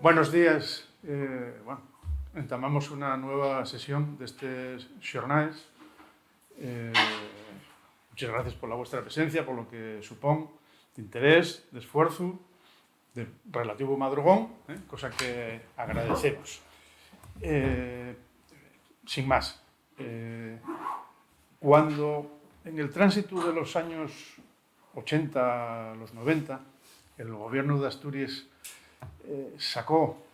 Buenos días. Entamamos una nueva sesión destes xornais. Muchas gracias por la vuestra presencia, por lo que supón de interés, de esfuerzo, de relativo madrugón, cosa que agradecemos. Sin más, cuando en el tránsito de los años 80 a los 90, el gobierno de Asturias sacó,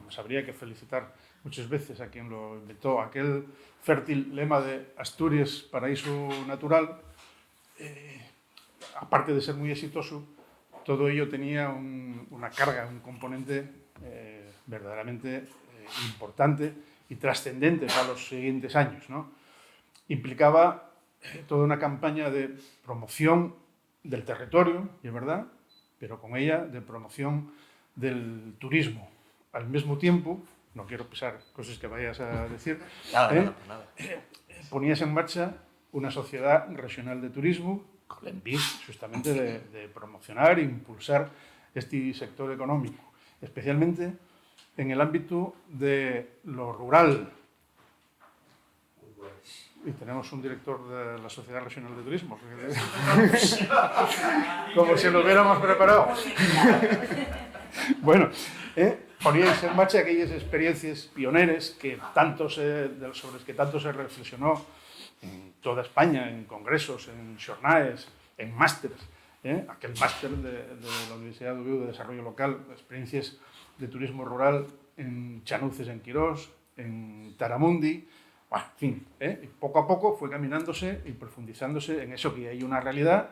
nos habría que felicitar muchas veces a quien lo inventó, aquel fértil lema de Asturias, paraíso natural. Aparte de ser muy exitoso, todo ello tenía una carga, un componente verdaderamente importante y trascendente para los siguientes años, ¿no? Implicaba toda una campaña de promoción del territorio, y es verdad, pero con ella de promoción del turismo. Al mismo tiempo, no quiero pisar cosas que vayas a decir, Nada. ponías en marcha una sociedad regional de turismo con el envís justamente de promocionar e impulsar este sector económico, especialmente en el ámbito de lo rural. Y tenemos un director de la Sociedad Regional de Turismo. Como si lo hubiéramos preparado. Bueno, poníais en marcha aquellas experiencias pioneras sobre las que tanto se reflexionó en toda España, en congresos, en xornais, en másteres. Aquel máster de la Universidad de Uviu de Desarrollo Local, experiencias de turismo rural en Chanuces, en Quirós, en Taramundi. Bueno, en fin, y poco a poco fue caminándose y profundizándose en eso que hay una realidad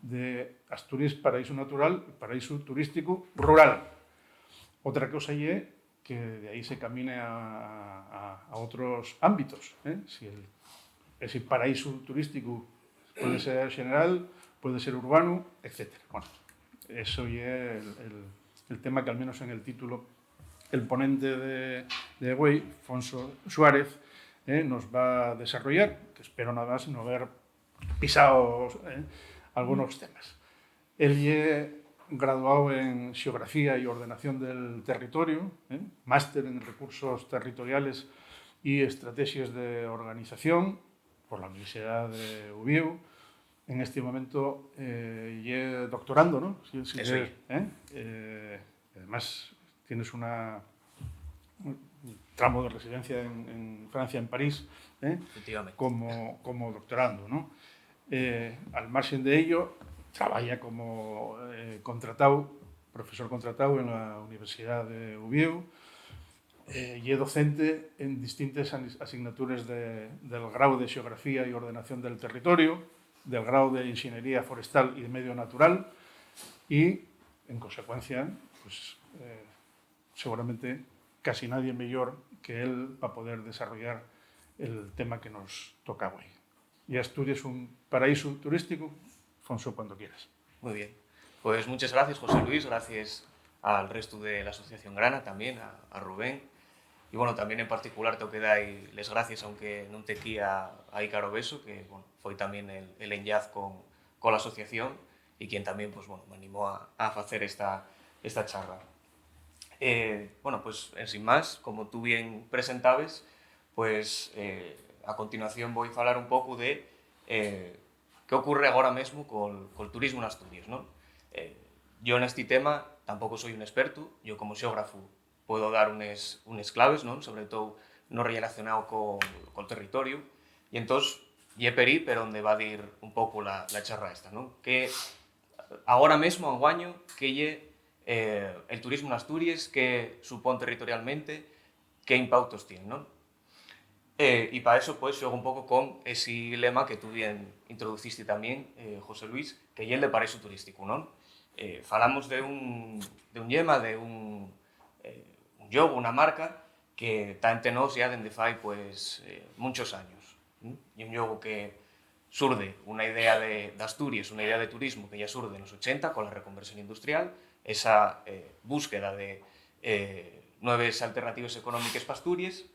de Asturias, paraíso natural, paraíso turístico rural. Otra cosa es que de ahí se camine a otros ámbitos. Si ese paraíso turístico puede ser general, puede ser urbano, etc. Bueno, eso es el tema que al menos en el título el ponente de hoy, Fonso Suárez, nos va a desarrollar, que espero nada más no haber pisado algunos temas. Él es graduado en Xeografía y Ordenación del Territorio, máster en Recursos Territoriales y Estrategias de Organización por la Universidad de Uviu. En este momento es doctorando, ¿no? Sí, eso además, tienes un tramo de residencia en Francia, en París, como doctorando, ¿no? Al margen de ello, trabaja como profesor contratado en la Universidad de Uviu, y es docente en distintas asignaturas del grado de Xeografía y Ordenación del Territorio, del grado de Ingeniería Forestal y de Medio Natural, y, en consecuencia, pues, seguramente casi nadie mejor que él para poder desarrollar el tema que nos toca hoy. Y Asturias es un paraíso turístico. Fonso, cuando quieras. Muy bien. Pues muchas gracias, José Luis, gracias al resto de la Asociación Grana también, a Rubén. Y bueno, también en particular tengo que dar les gracias, aunque non te quía a Ícaro Beso, que bueno, foi tamén el enllaz con la asociación y quien también pues, bueno, me animó a hacer esta charla. Bueno, pues en sin más, como tú bien presentabas, pues a continuación voy a hablar un pouco de qué ocurre agora mesmo col turismo en Asturias, ¿no? Yo neste tema tampouco soy un experto, yo como xeógrafo puedo dar unes claves, non? Sobre todo no relacionado col territorio, e entón lle perí pero onde va a dir un pouco la charra esta, non? Que agora mesmo, anguaño, que lle el turismo en Asturias, que supón territorialmente, que impactos tiene, non? E para eso, pues, xogo un pouco con ese lema que tú bien introduciste tamén, José Luis, que é el de paraíso turístico, non? Falamos de un lema, de un xogo, unha marca, que está entre nós ya dende fai, pues, muchos años. E un xogo que surde unha idea de Asturias, unha idea de turismo que ya surde nos 80 con la reconversión industrial, esa búsqueda de nuevas alternativas económicas para Asturias,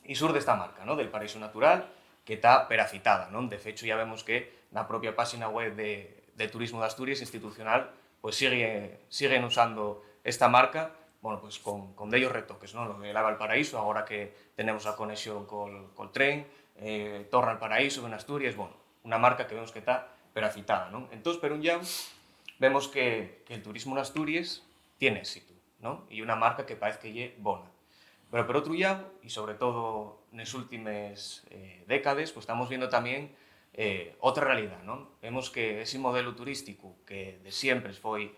e surde esta marca, ¿no? Del paraíso natural, que está perafitada, ¿no? De fecho, ya vemos que na propia página web de Turismo de Asturias institucional, pues siguen usando esta marca bueno, pues con dellos retoques, non? Lo de Lava al Paraíso, agora que tenemos a conexión col tren, Torre al Paraíso, en Asturias, bueno, unha marca que vemos que está perafitada, non? Entón, per un lado, vemos que el turismo en Asturias tiene éxito, non? E unha marca que parece que lle bona. Pero por outro lado, e sobre todo nas últimas décadas, pues estamos viendo tamén outra realidade, non? Vemos que ese modelo turístico que de sempre foi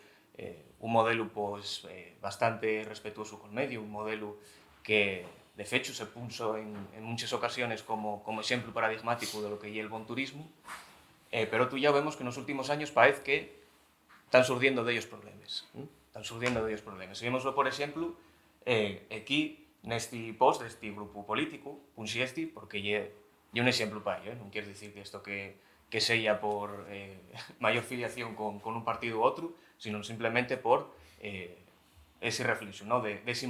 un modelo pues, bastante respetuoso col medio, un modelo que de fecho se puso en muchas ocasiones como exemplo paradigmático de lo que é el bon turismo, pero tú ya vemos que nos últimos años parece que están surdiendo de ellos problemas. Están surdiendo de ellos problemas. Si vemoslo, por exemplo, aquí, neste post deste grupo político, punxi este, porque é un exemplo para ello, non quero dicir que isto que sella por maior filiación con un partido ou outro, sino simplemente por ese reflexo, ¿no? de ese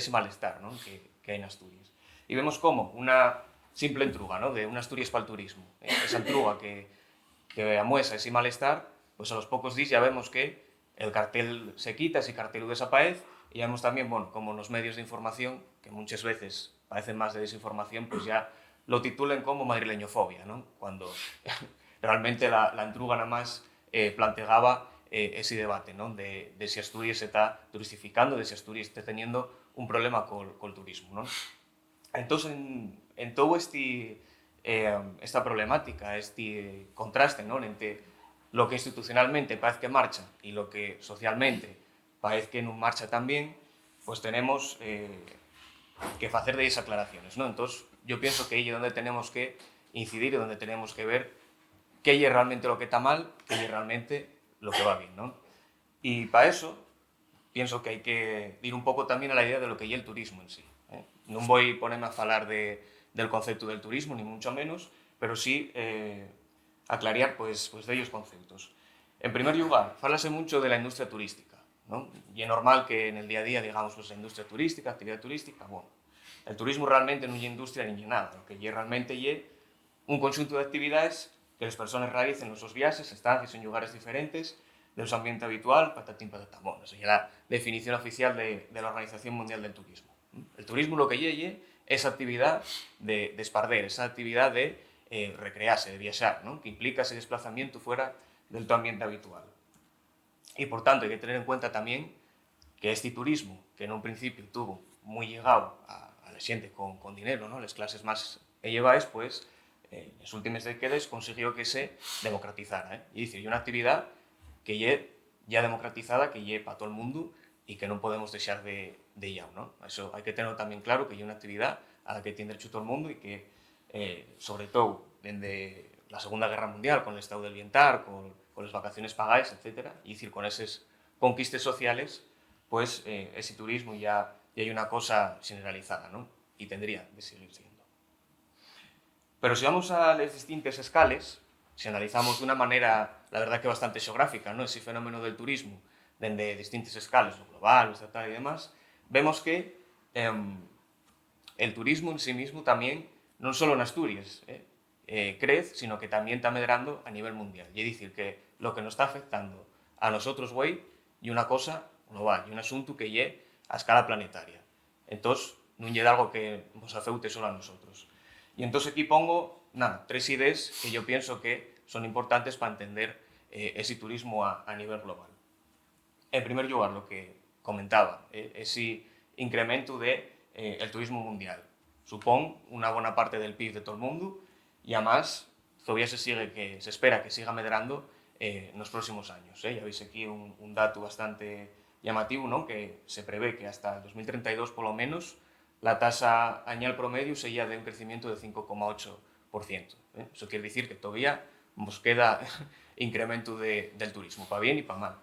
malestar, ¿no? que hai en Asturias. E vemos como unha simple entruga, ¿no? de unha Asturias para el turismo. Esa entruga que amuesa ese malestar, pues a los pocos días ya vemos que el cartel se quita, ese cartel desaparece, y vemos también, bueno, como los medios de información, que muchas veces parecen más de desinformación, pues ya lo titulen como madrileñofobia, ¿no? Cuando realmente la entruga nada más planteaba ese debate, ¿no? de si Asturias se está turistificando, de si Asturias está teniendo un problema col turismo, ¿no? Entonces, en todo esta problemática, este contraste, ¿no? entre lo que institucionalmente parece que marcha y lo que socialmente parece que no marcha tan bien, pues tenemos que hacer de esas aclaraciones, ¿no? Entonces, yo pienso que ahí es donde tenemos que incidir y donde tenemos que ver qué es realmente lo que está mal, qué es realmente lo que va bien, ¿no? Y para eso, pienso que hay que ir un pouco tamén a la idea de lo que é el turismo en sí. Non vou ponerme a falar del concepto del turismo, ni mucho menos, pero sí aclarar pues, de ellos conceptos. En primer lugar, falase mucho de la industria turística, ¿no? Y es normal que en el día a día digamos pues, la industria turística, actividad turística, bueno, el turismo realmente non é industria ni nada, lo que é realmente é un conjunto de actividades que las personas realicen nos seus viaxes, estancias en lugares diferentes, de su ambiente habitual, patatín patatán. Bueno, esa es la definición oficial de la Organización Mundial del Turismo. El turismo lo que llegue es actividad de esparder, esa actividad de recrearse, de viajar, ¿no? Que implica ese desplazamiento fuera del tu ambiente habitual. Y por tanto hay que tener en cuenta también que este turismo, que en un principio tuvo muy llegado a la gente con dinero, ¿no? Las clases más elevadas, pues en las últimas décadas consiguió que se democratizara. Y es decir, una actividad que ya democratizada, que lle para todo el mundo y que non podemos deixar de ella, ¿no? Eso hai que tener tamén claro que é unha actividad a la que tiene derecho todo el mundo y que, sobre todo, dende la Segunda Guerra Mundial, con el estado del bienestar, con las vacaciones pagadas, etc., y decir, con esas conquistas sociales, pues ese turismo ya hay una cosa generalizada, ¿no? Y tendría de seguir siendo. Pero si vamos a las distintas escales, si analizamos de una manera, la verdad que bastante geográfica, ¿no? Ese fenómeno del turismo, desde distintas escalas, lo global, lo estatal y demás, vemos que el turismo en sí mismo también, no solo en Asturias, crece, sino que también está medrando a nivel mundial. Y es decir, que lo que nos está afectando a nosotros, güey, y una cosa global, y un asunto que lle a escala planetaria. Entonces, no lle algo que nos afecte solo a nosotros. Y entonces aquí pongo, nada, 3 ideas que yo pienso que son importantes para entender ese turismo a nivel global. En primer lugar, lo que comentaba, ese incremento del turismo mundial. Supón una buena parte del PIB de todo el mundo y además todavía se espera que siga medrando en los próximos años. Ya veis aquí un dato bastante llamativo, ¿no? Que se prevé que hasta el 2032 por lo menos la tasa anual promedio sería de un crecimiento de 5,8%. Eso quiere decir que todavía nos queda incremento del turismo, para bien y para mal.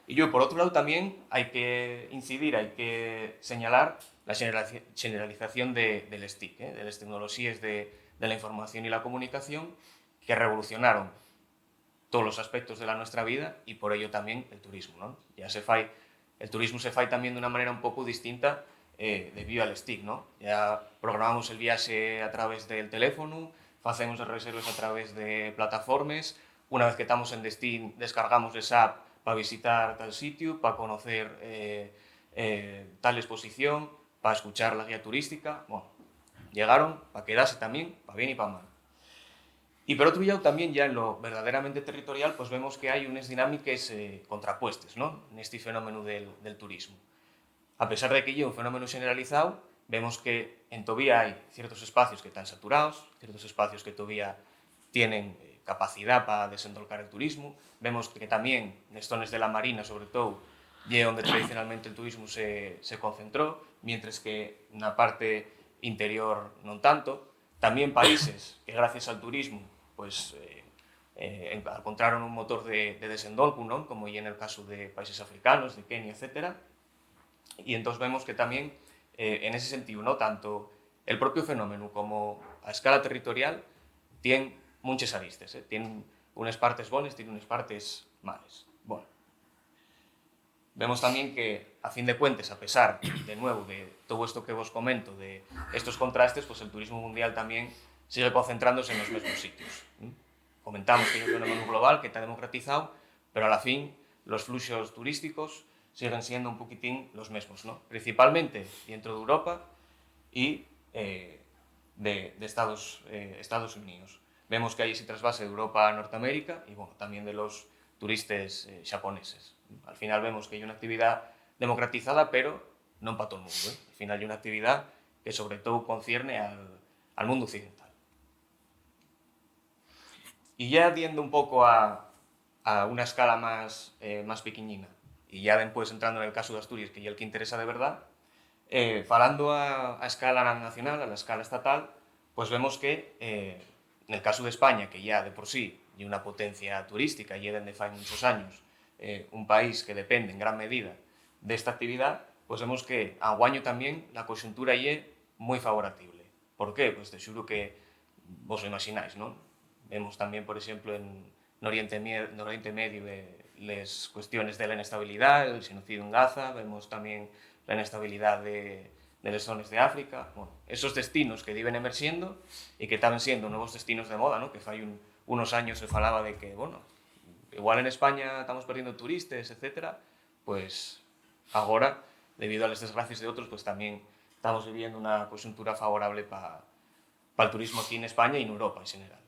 Y yo, por otro lado, también hay que incidir, hay que señalar la generalización de las TIC, de las tecnologías de la información y la comunicación, que revolucionaron todos los aspectos de nuestra vida y por ello también el turismo, ¿no? El turismo se fai también de una manera un poco distinta debido al STIC, ¿no? Ya programamos el viaje a través del teléfono, hacemos las reservas a través de plataformas, una vez que estamos en destino descargamos esa app para visitar tal sitio, para conocer tal exposición, para escuchar la guía turística. Bueno, llegaron para quedarse también, para bien y para mal. Y por otro lado, también ya en lo verdaderamente territorial, pues vemos que hay unas dinámicas contrapuestas, ¿no?, en este fenómeno del turismo. A pesar de que es un fenómeno generalizado, vemos que en todavía hay ciertos espacios que están saturados, ciertos espacios que todavía tienen capacidad para desendolcar el turismo. Vemos que también en zonas de la Marina, sobre todo, y donde tradicionalmente el turismo se concentró, mientras que en la parte interior no tanto. También países que gracias al turismo pues, encontraron un motor de desendolco, ¿no?, como en el caso de países africanos, de Kenia, etc. Y entonces vemos que también, en ese sentido, no tanto el propio fenómeno como a escala territorial tienen muchas aristas, tienen unas partes buenas, tienen unas partes malas. Bueno, vemos también que, a fin de cuentas, a pesar, de nuevo, de todo esto que os comento, de estos contrastes, pues el turismo mundial también sigue concentrándose en los mismos sitios. Comentamos que hay un fenómeno global que está democratizado, pero a la fin los flujos turísticos siguen siendo un poquitín los mismos, ¿no?, principalmente dentro de Europa y de Estados Unidos. Vemos que hay ese trasvase de Europa a Norteamérica y, bueno, también de los turistas japoneses. Al final vemos que hay una actividad democratizada, pero no para todo el mundo. Al final hay una actividad que sobre todo concierne al mundo occidental. Y ya yendo un poco a una escala más pequeñina, y ya después entrando en el caso de Asturias, que es el que interesa de verdad, falando a escala nacional, a la escala estatal, pues vemos que en el caso de España, que ya de por sí es una potencia turística y desde hace muchos años un país que depende en gran medida de esta actividad, pues vemos que a año también la coyuntura es muy favorable. ¿Por qué? Pues te juro que vos lo imagináis, ¿no? Vemos también, por ejemplo, en Oriente Medio las cuestiones de la inestabilidad, el genocidio en Gaza, vemos también la inestabilidad de las zonas de África. Bueno, esos destinos que viven emergiendo y que estaban siendo nuevos destinos de moda, ¿no?, que hace unos años se falaba de que, bueno, igual en España estamos perdiendo turistas, etc. Pues ahora, debido a las desgracias de otros, pues también estamos viviendo una coyuntura favorable para el turismo aquí en España y en Europa en general.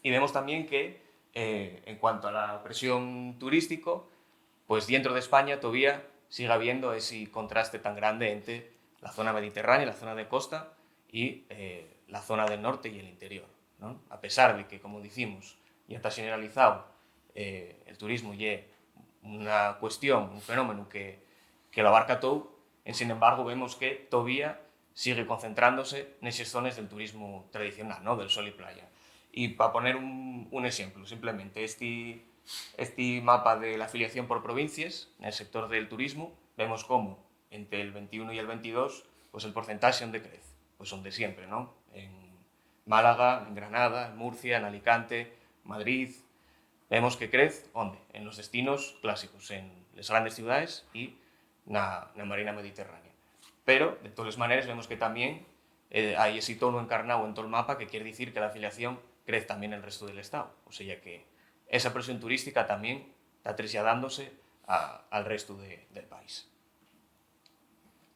Y vemos también que, en cuanto a la presión turístico, pues dentro de España todavía sigue habiendo ese contraste tan grande entre la zona mediterránea, la zona de costa, y la zona del norte y el interior, ¿no? A pesar de que, como decimos, ya está generalizado el turismo y es una cuestión, un fenómeno que lo abarca todo, sin embargo vemos que todavía sigue concentrándose en esas zonas del turismo tradicional, ¿no?, del sol y playa. Y para poner un ejemplo, simplemente este mapa de la afiliación por provincias en el sector del turismo, vemos cómo entre el 21 y el 22 pues el porcentaje donde crece, pues donde siempre, ¿no?, en Málaga, en Granada, en Murcia, en Alicante, Madrid. Vemos que crece, ¿dónde? En los destinos clásicos, en las grandes ciudades y en la Marina Mediterránea. Pero, de todas maneras, vemos que también hay ese tono encarnado en todo el mapa, que quiere decir que la afiliación crece también en el resto del Estado. O sea que esa presión turística también está trasladándose al resto del país.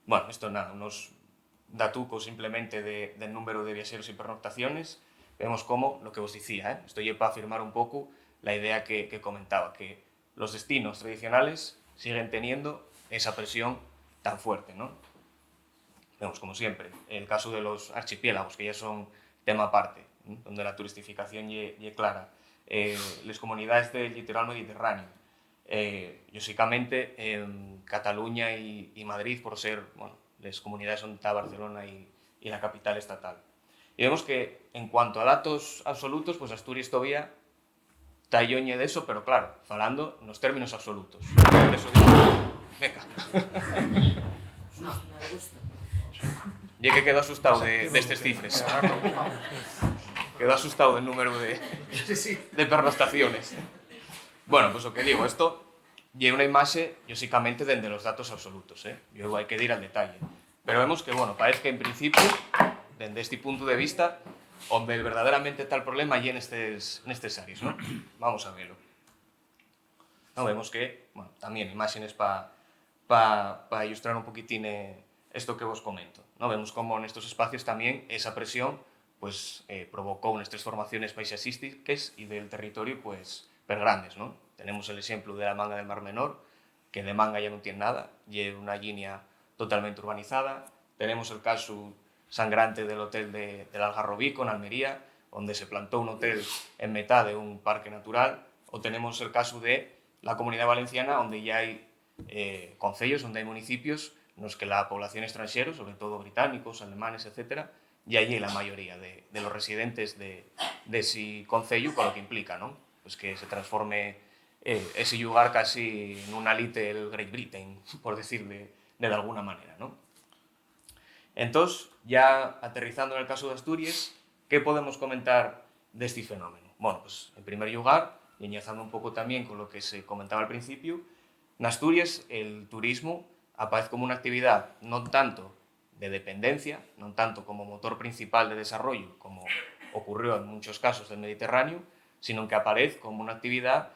Bueno, esto nada, unos datucos simplemente del número de viajeros y pernoctaciones. Vemos cómo, lo que os decía, esto ya para afirmar un poco la idea que comentaba, que los destinos tradicionales siguen teniendo esa presión tan fuerte, ¿no? Vemos, como siempre, el caso de los archipiélagos, que ya son tema aparte, donde la turistificación es clara. Las comunidades del litoral mediterráneo, lógicamente en Cataluña y Madrid, por ser, bueno, las comunidades donde está Barcelona y la capital estatal. Y vemos que, en cuanto a datos absolutos, pues Asturias todavía está lloñe de eso, pero claro, falando en los términos absolutos. Por eso digo, venga. Y que quedo asustado de estas cifras. Quedo asustado del número de pernoctaciones. Bueno, pues lo que digo, esto lleva una imagen, lógicamente, desde los datos absolutos. Yo hay que ir al detalle. Pero vemos que, bueno, parece que en principio, desde este punto de vista, donde verdaderamente está el problema y en estas áreas, ¿no? Vamos a verlo. No, vemos que, bueno, también imágenes para para ilustrar un poquitín esto que vos comento, ¿no? Vemos como en estos espacios también esa presión pues, provocó unas transformaciones paisajísticas y del territorio pues, per grandes, ¿no? Tenemos el ejemplo de la Manga del Mar Menor, que de manga ya no tiene nada, y es una línea totalmente urbanizada. Tenemos el caso sangrante del hotel del Algarrobico, en Almería, donde se plantó un hotel en mitad de un parque natural. O tenemos el caso de la Comunidad Valenciana, donde ya hay concellos, donde hay municipios en los que la población extranjera, sobre todo británicos, alemanes, etc., y allí la mayoría de los residentes de ese concello, con lo que implica, ¿no? Pues que se transforme ese lugar casi en una little Great Britain, por decir de alguna manera, ¿no? Entonces, ya aterrizando en el caso de Asturias, ¿qué podemos comentar de este fenómeno? Bueno, pues en primer lugar, y enlazando un poco también con lo que se comentaba al principio, en Asturias el turismo aparece como una actividad no tanto de dependencia, no tanto como motor principal de desarrollo, como ocurrió en muchos casos del Mediterráneo, sino que aparece como una actividad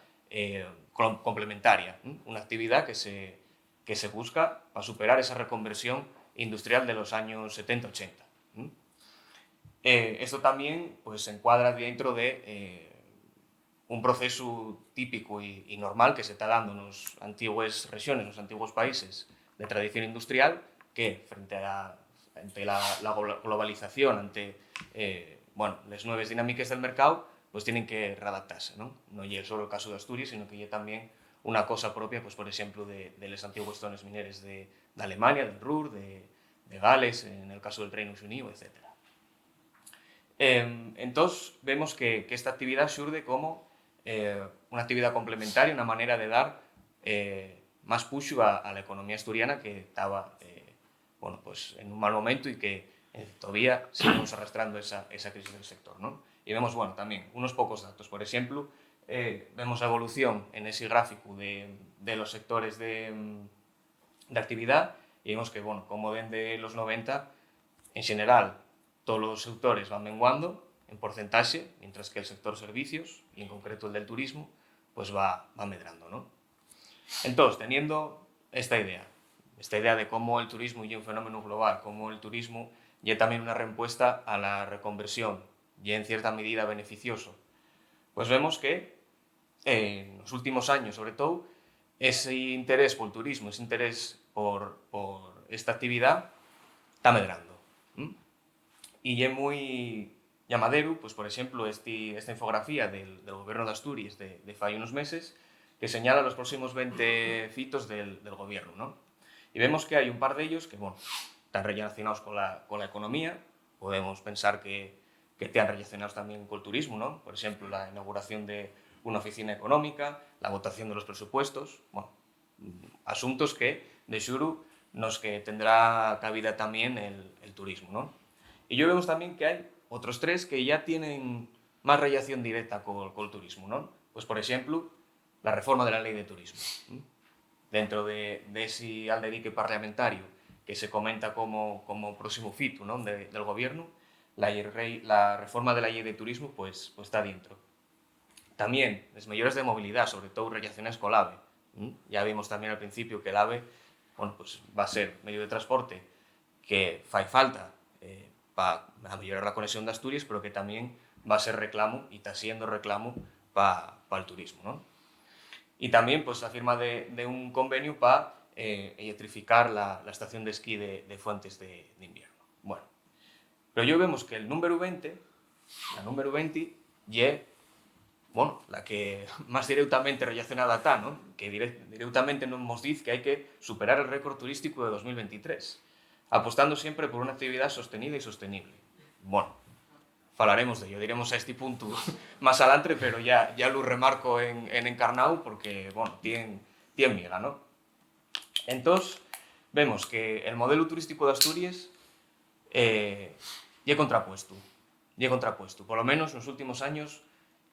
complementaria, una actividad que se busca para superar esa reconversión industrial de los años 70-80. Esto también pues, se encuadra dentro de un proceso típico y normal que se está dando en las antiguas regiones, en los antiguos países de tradición industrial, que ante la globalización, ante bueno, las nuevas dinámicas del mercado, pues tienen que readaptarse, ¿no? No es solo el caso de Asturias, sino que es también una cosa propia, pues, por ejemplo, de las antiguas zonas mineras de Alemania, del Ruhr, de Gales, en el caso del Reino Unido, etc. Entonces, vemos que esta actividad surge como una actividad complementaria, una manera de dar más push a la economía asturiana que estaba bueno, pues en un mal momento y que todavía seguimos arrastrando esa crisis del sector, ¿no? Y vemos, bueno, también unos pocos datos. Por ejemplo, vemos la evolución en ese gráfico de los sectores de actividad y vemos que, bueno, como desde los 90, en general, todos los sectores van menguando en porcentaje, mientras que el sector servicios, y en concreto el del turismo, pues va medrando, ¿no? Entonces, teniendo esta idea de cómo el turismo es un fenómeno global, cómo el turismo es también una respuesta a la reconversión y en cierta medida beneficioso, pues vemos que en los últimos años, sobre todo, ese interés por el turismo, ese interés por esta actividad, está medrando. Y es muy llamadero, pues por ejemplo, esta infografía del gobierno de Asturias de fai unos meses, que señala los próximos 20 fitos del gobierno, ¿no? Y vemos que hay un par de ellos que, bueno, están relacionados con la economía. Podemos pensar que están relacionados también con el turismo, ¿no? Por ejemplo, la inauguración de una oficina económica, la votación de los presupuestos, bueno, asuntos que, de xuro, nos que tendrá cabida también el turismo, ¿no? Y yo vemos también que hay otros tres que ya tienen más relación directa con el turismo, ¿no? Pues, por ejemplo, la reforma de la ley de turismo. Dentro de ese alderique parlamentario que se comenta como próximo fito, ¿no? del gobierno, la reforma de la ley de turismo pues está dentro. También las medidas de movilidad, sobre todo relacionadas con el AVE. Ya vimos también al principio que el AVE, bueno, pues va a ser medio de transporte que fai falta para mejorar la conexión de Asturias, pero que también va a ser reclamo y está siendo reclamo para el turismo, ¿no? Y también pues, la firma de un convenio para electrificar la estación de esquí de Fuentes de invierno. Bueno, pero yo vemos que el número 20, la número 20, es bueno, la que más directamente relacionada está, ¿no? Que directamente nos dice que hay que superar el récord turístico de 2023, apostando siempre por una actividad sostenida y sostenible. Bueno, falaremos de ello, diremos a este punto más adelante, pero ya lo remarco en encarnado porque, bueno, tiene miga, ¿no? Entonces, vemos que el modelo turístico de Asturias ya contrapuesto, por lo menos en los últimos años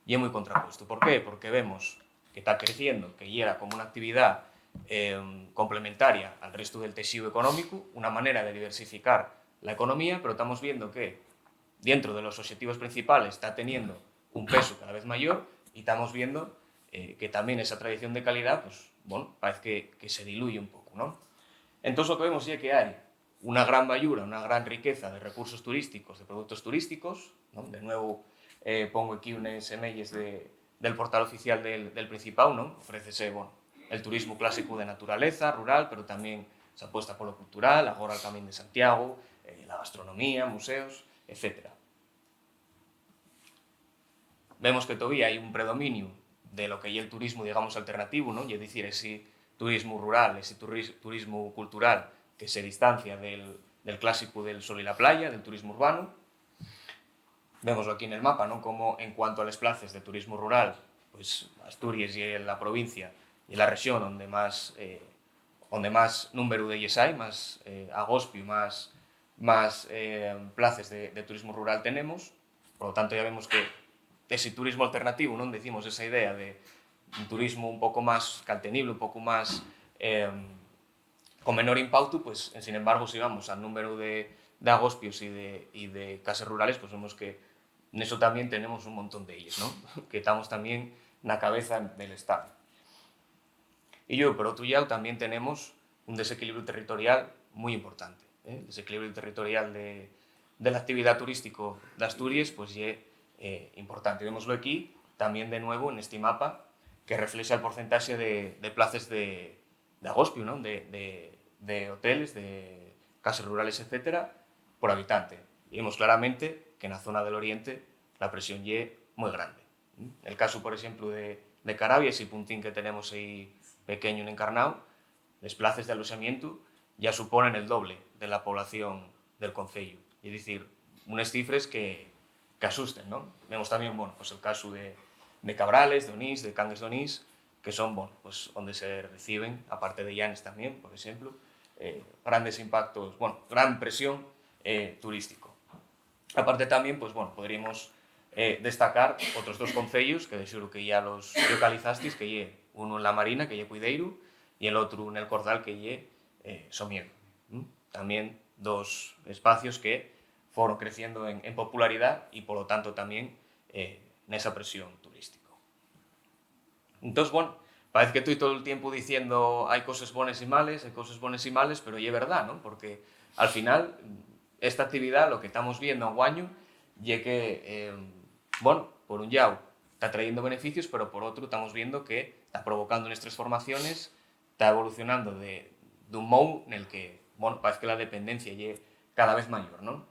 ya muy contrapuesto. ¿Por qué? Porque vemos que está creciendo, que ya era como una actividad complementaria al resto del tejido económico, una manera de diversificar la economía, pero estamos viendo que dentro de los objetivos principales está teniendo un peso cada vez mayor y estamos viendo que también esa tradición de calidad, pues, bueno, parece que se diluye un poco, ¿no? Entón, o que vemos é que hai unha gran vallura, unha gran riqueza de recursos turísticos, de produtos turísticos, non? De nuevo, pongo aquí unes semelles del portal oficial del Principado, non? Ofrécese, bueno, el turismo clásico de naturaleza, rural, pero tamén se apuesta polo cultural, agora o Camín de Santiago, la gastronomía, museos, etc. Vemos que todavía hai un predominio de lo que é el turismo, digamos, alternativo, non? É dicir, ese turismo rural, ese turismo cultural que se distancia del clásico del sol y la playa, del turismo urbano. Vemoslo aquí en el mapa, ¿no? Como en cuanto a los places de turismo rural, pues Asturias y la provincia y la región donde más número de ellos hay, más agospio, más places de turismo rural tenemos. Por lo tanto, ya vemos que ese turismo alternativo, ¿no? Decimos esa idea de un turismo un poco más caltenible, un poco más con menor impacto, pues sin embargo, si vamos al número de agospios y de casas rurales, pues vemos que en eso también tenemos un montón de ellos, ¿no? Que estamos también en la cabeza del Estado. Y yo, por otro lado, también tenemos un desequilibrio territorial muy importante. El desequilibrio territorial de la actividad turística de Asturias, pues es importante. Vémoslo aquí, también de nuevo en este mapa, que refleja el porcentaje de plazas de agospio, ¿no? de hoteles, de casas rurales, etcétera, por habitante. Y vemos claramente que en la zona del oriente la presión es muy grande. El caso, por ejemplo, de Carabia, ese puntín que tenemos ahí pequeño en Encarnao, los plazas de alojamiento ya suponen el doble de la población del concello. Es decir, unas cifras que asusten, ¿no? Vemos también, bueno, pues el caso de Cabrales, de Onís, de Cangas de Onís, que son, bueno, pues donde se reciben, aparte de Llanes también, por ejemplo, grandes impactos, bueno, gran presión turístico. Aparte también, pues bueno, podríamos destacar otros dos concellos que de seguro que ya los localizasteis, que lle uno en La Marina, que lle Cuideiro, y el otro en el Cordal, que lle Somiedo. También dos espacios que fueron creciendo en popularidad y por lo tanto también en esa presión turística. Entonces, bueno, parece que estoy todo el tiempo diciendo hay cosas buenas y malas, pero es verdad, ¿no? Porque al final esta actividad, lo que estamos viendo en año, es que, bueno, por un lado está trayendo beneficios, pero por otro estamos viendo que está provocando unas transformaciones, está evolucionando de un modo en el que, bueno, parece que la dependencia es cada vez mayor, ¿no?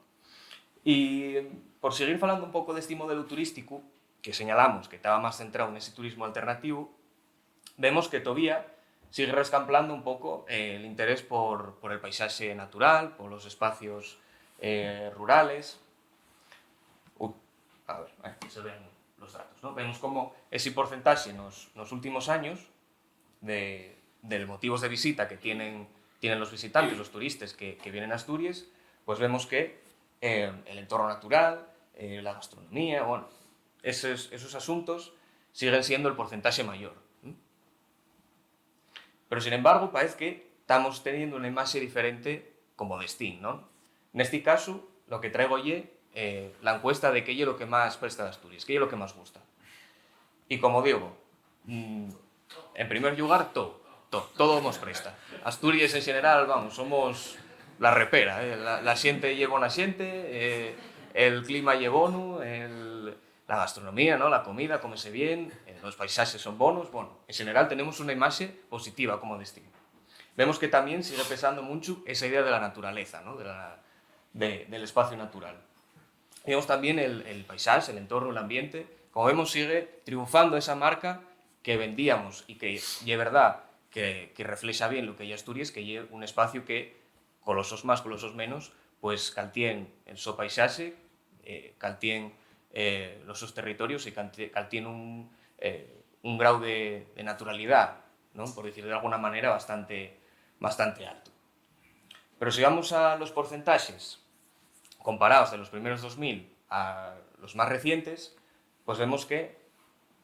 Y por seguir hablando un poco de este modelo turístico, que señalamos que estaba más centrado en ese turismo alternativo, vemos que todavía sigue rescamplando un poco el interés por el paisaje natural, por los espacios rurales. A ver, aquí se ven los datos, ¿no? Vemos como ese porcentaje en los últimos años de motivos de visita que tienen los visitantes, los turistas que vienen a Asturias, pues vemos que el entorno natural, la gastronomía, bueno, esos asuntos siguen siendo el porcentaje mayor. Pero, sin embargo, parece que estamos teniendo una imagen diferente como destino, ¿no? En este caso, lo que traigo hoy es la encuesta de qué es lo que más presta de Asturias, qué es lo que más gusta. Y como digo, en primer lugar, todo nos presta. Asturias en general, vamos, somos la repera, la xente lle bona xente, el clima lle bono, la gastronomía, ¿no? La comida, cómese bien, los paisajes son bonos, bueno, en general tenemos una imagen positiva como destino. Vemos que también sigue pesando mucho esa idea de la naturaleza, ¿no? Del espacio natural. Vemos también el paisaje, el entorno, el ambiente, como vemos sigue triunfando esa marca que vendíamos y que es verdad que refleja bien lo que hay Asturias, que es un espacio que, colosos más, colosos menos, pues caltien el su paisaje, caltien los sus territorios y caltien un grado de naturalidad, ¿no? Por decirlo de alguna manera, bastante alto. Pero si vamos a los porcentajes comparados de los primeros 2000 a los más recientes, pues vemos que,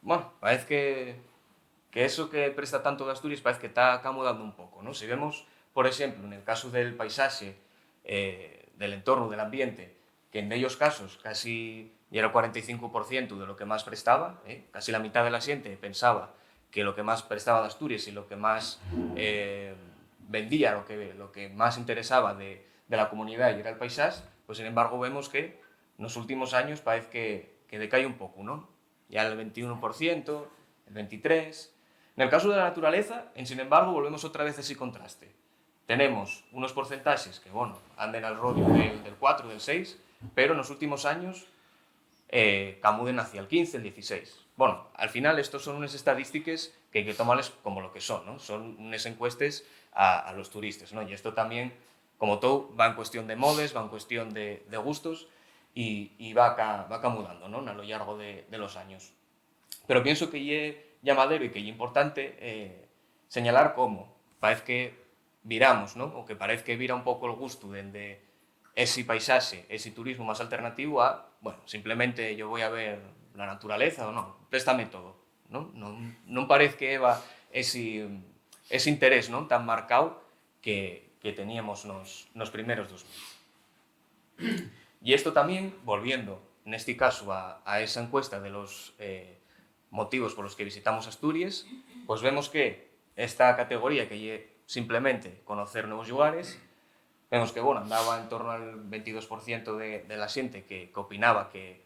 bueno, parece que eso que presta tanto de Asturias parece que está acomodando un poco, ¿no? Si vemos, por ejemplo, en el caso del paisaje, del entorno, del ambiente, que en ellos casos casi era el 45% de lo que más prestaba, casi la mitad de la gente pensaba que lo que más prestaba de Asturias y lo que más vendía, lo que más interesaba de la comunidad y era el paisaje, pues sin embargo vemos que en los últimos años parece que decae un poco, ¿no? Ya el 21%, el 23%. En el caso de la naturaleza, sin embargo, volvemos otra vez a ese contraste. Tenemos unos porcentajes que, bueno, anden al rollo del 4, del 6, pero en los últimos años camuden hacia el 15, el 16. Bueno, al final estos son unas estadísticas que hay que tomarles como lo que son, ¿no? Son unas encuestas a los turistas, ¿no? Y esto también, como todo, va en cuestión de modes, va en cuestión de gustos y va camudando, ¿no? A lo largo de los años. Pero pienso que es llamadero y que es importante señalar cómo parece que viramos, ¿no? O que parece que vira un poco el gusto de ese paisaje, ese turismo más alternativo a, bueno, simplemente yo voy a ver la naturaleza o no, préstame todo, ¿no? Non parece que eva ese interés, ¿no? Tan marcado que teníamos nos primeros 2000. Y esto también, volviendo en este caso a esa encuesta de los motivos por los que visitamos Asturias, pues vemos que esta categoría que es simplemente conocer nuevos lugares, vemos que bueno, andaba en torno al 22% de la xente que opinaba que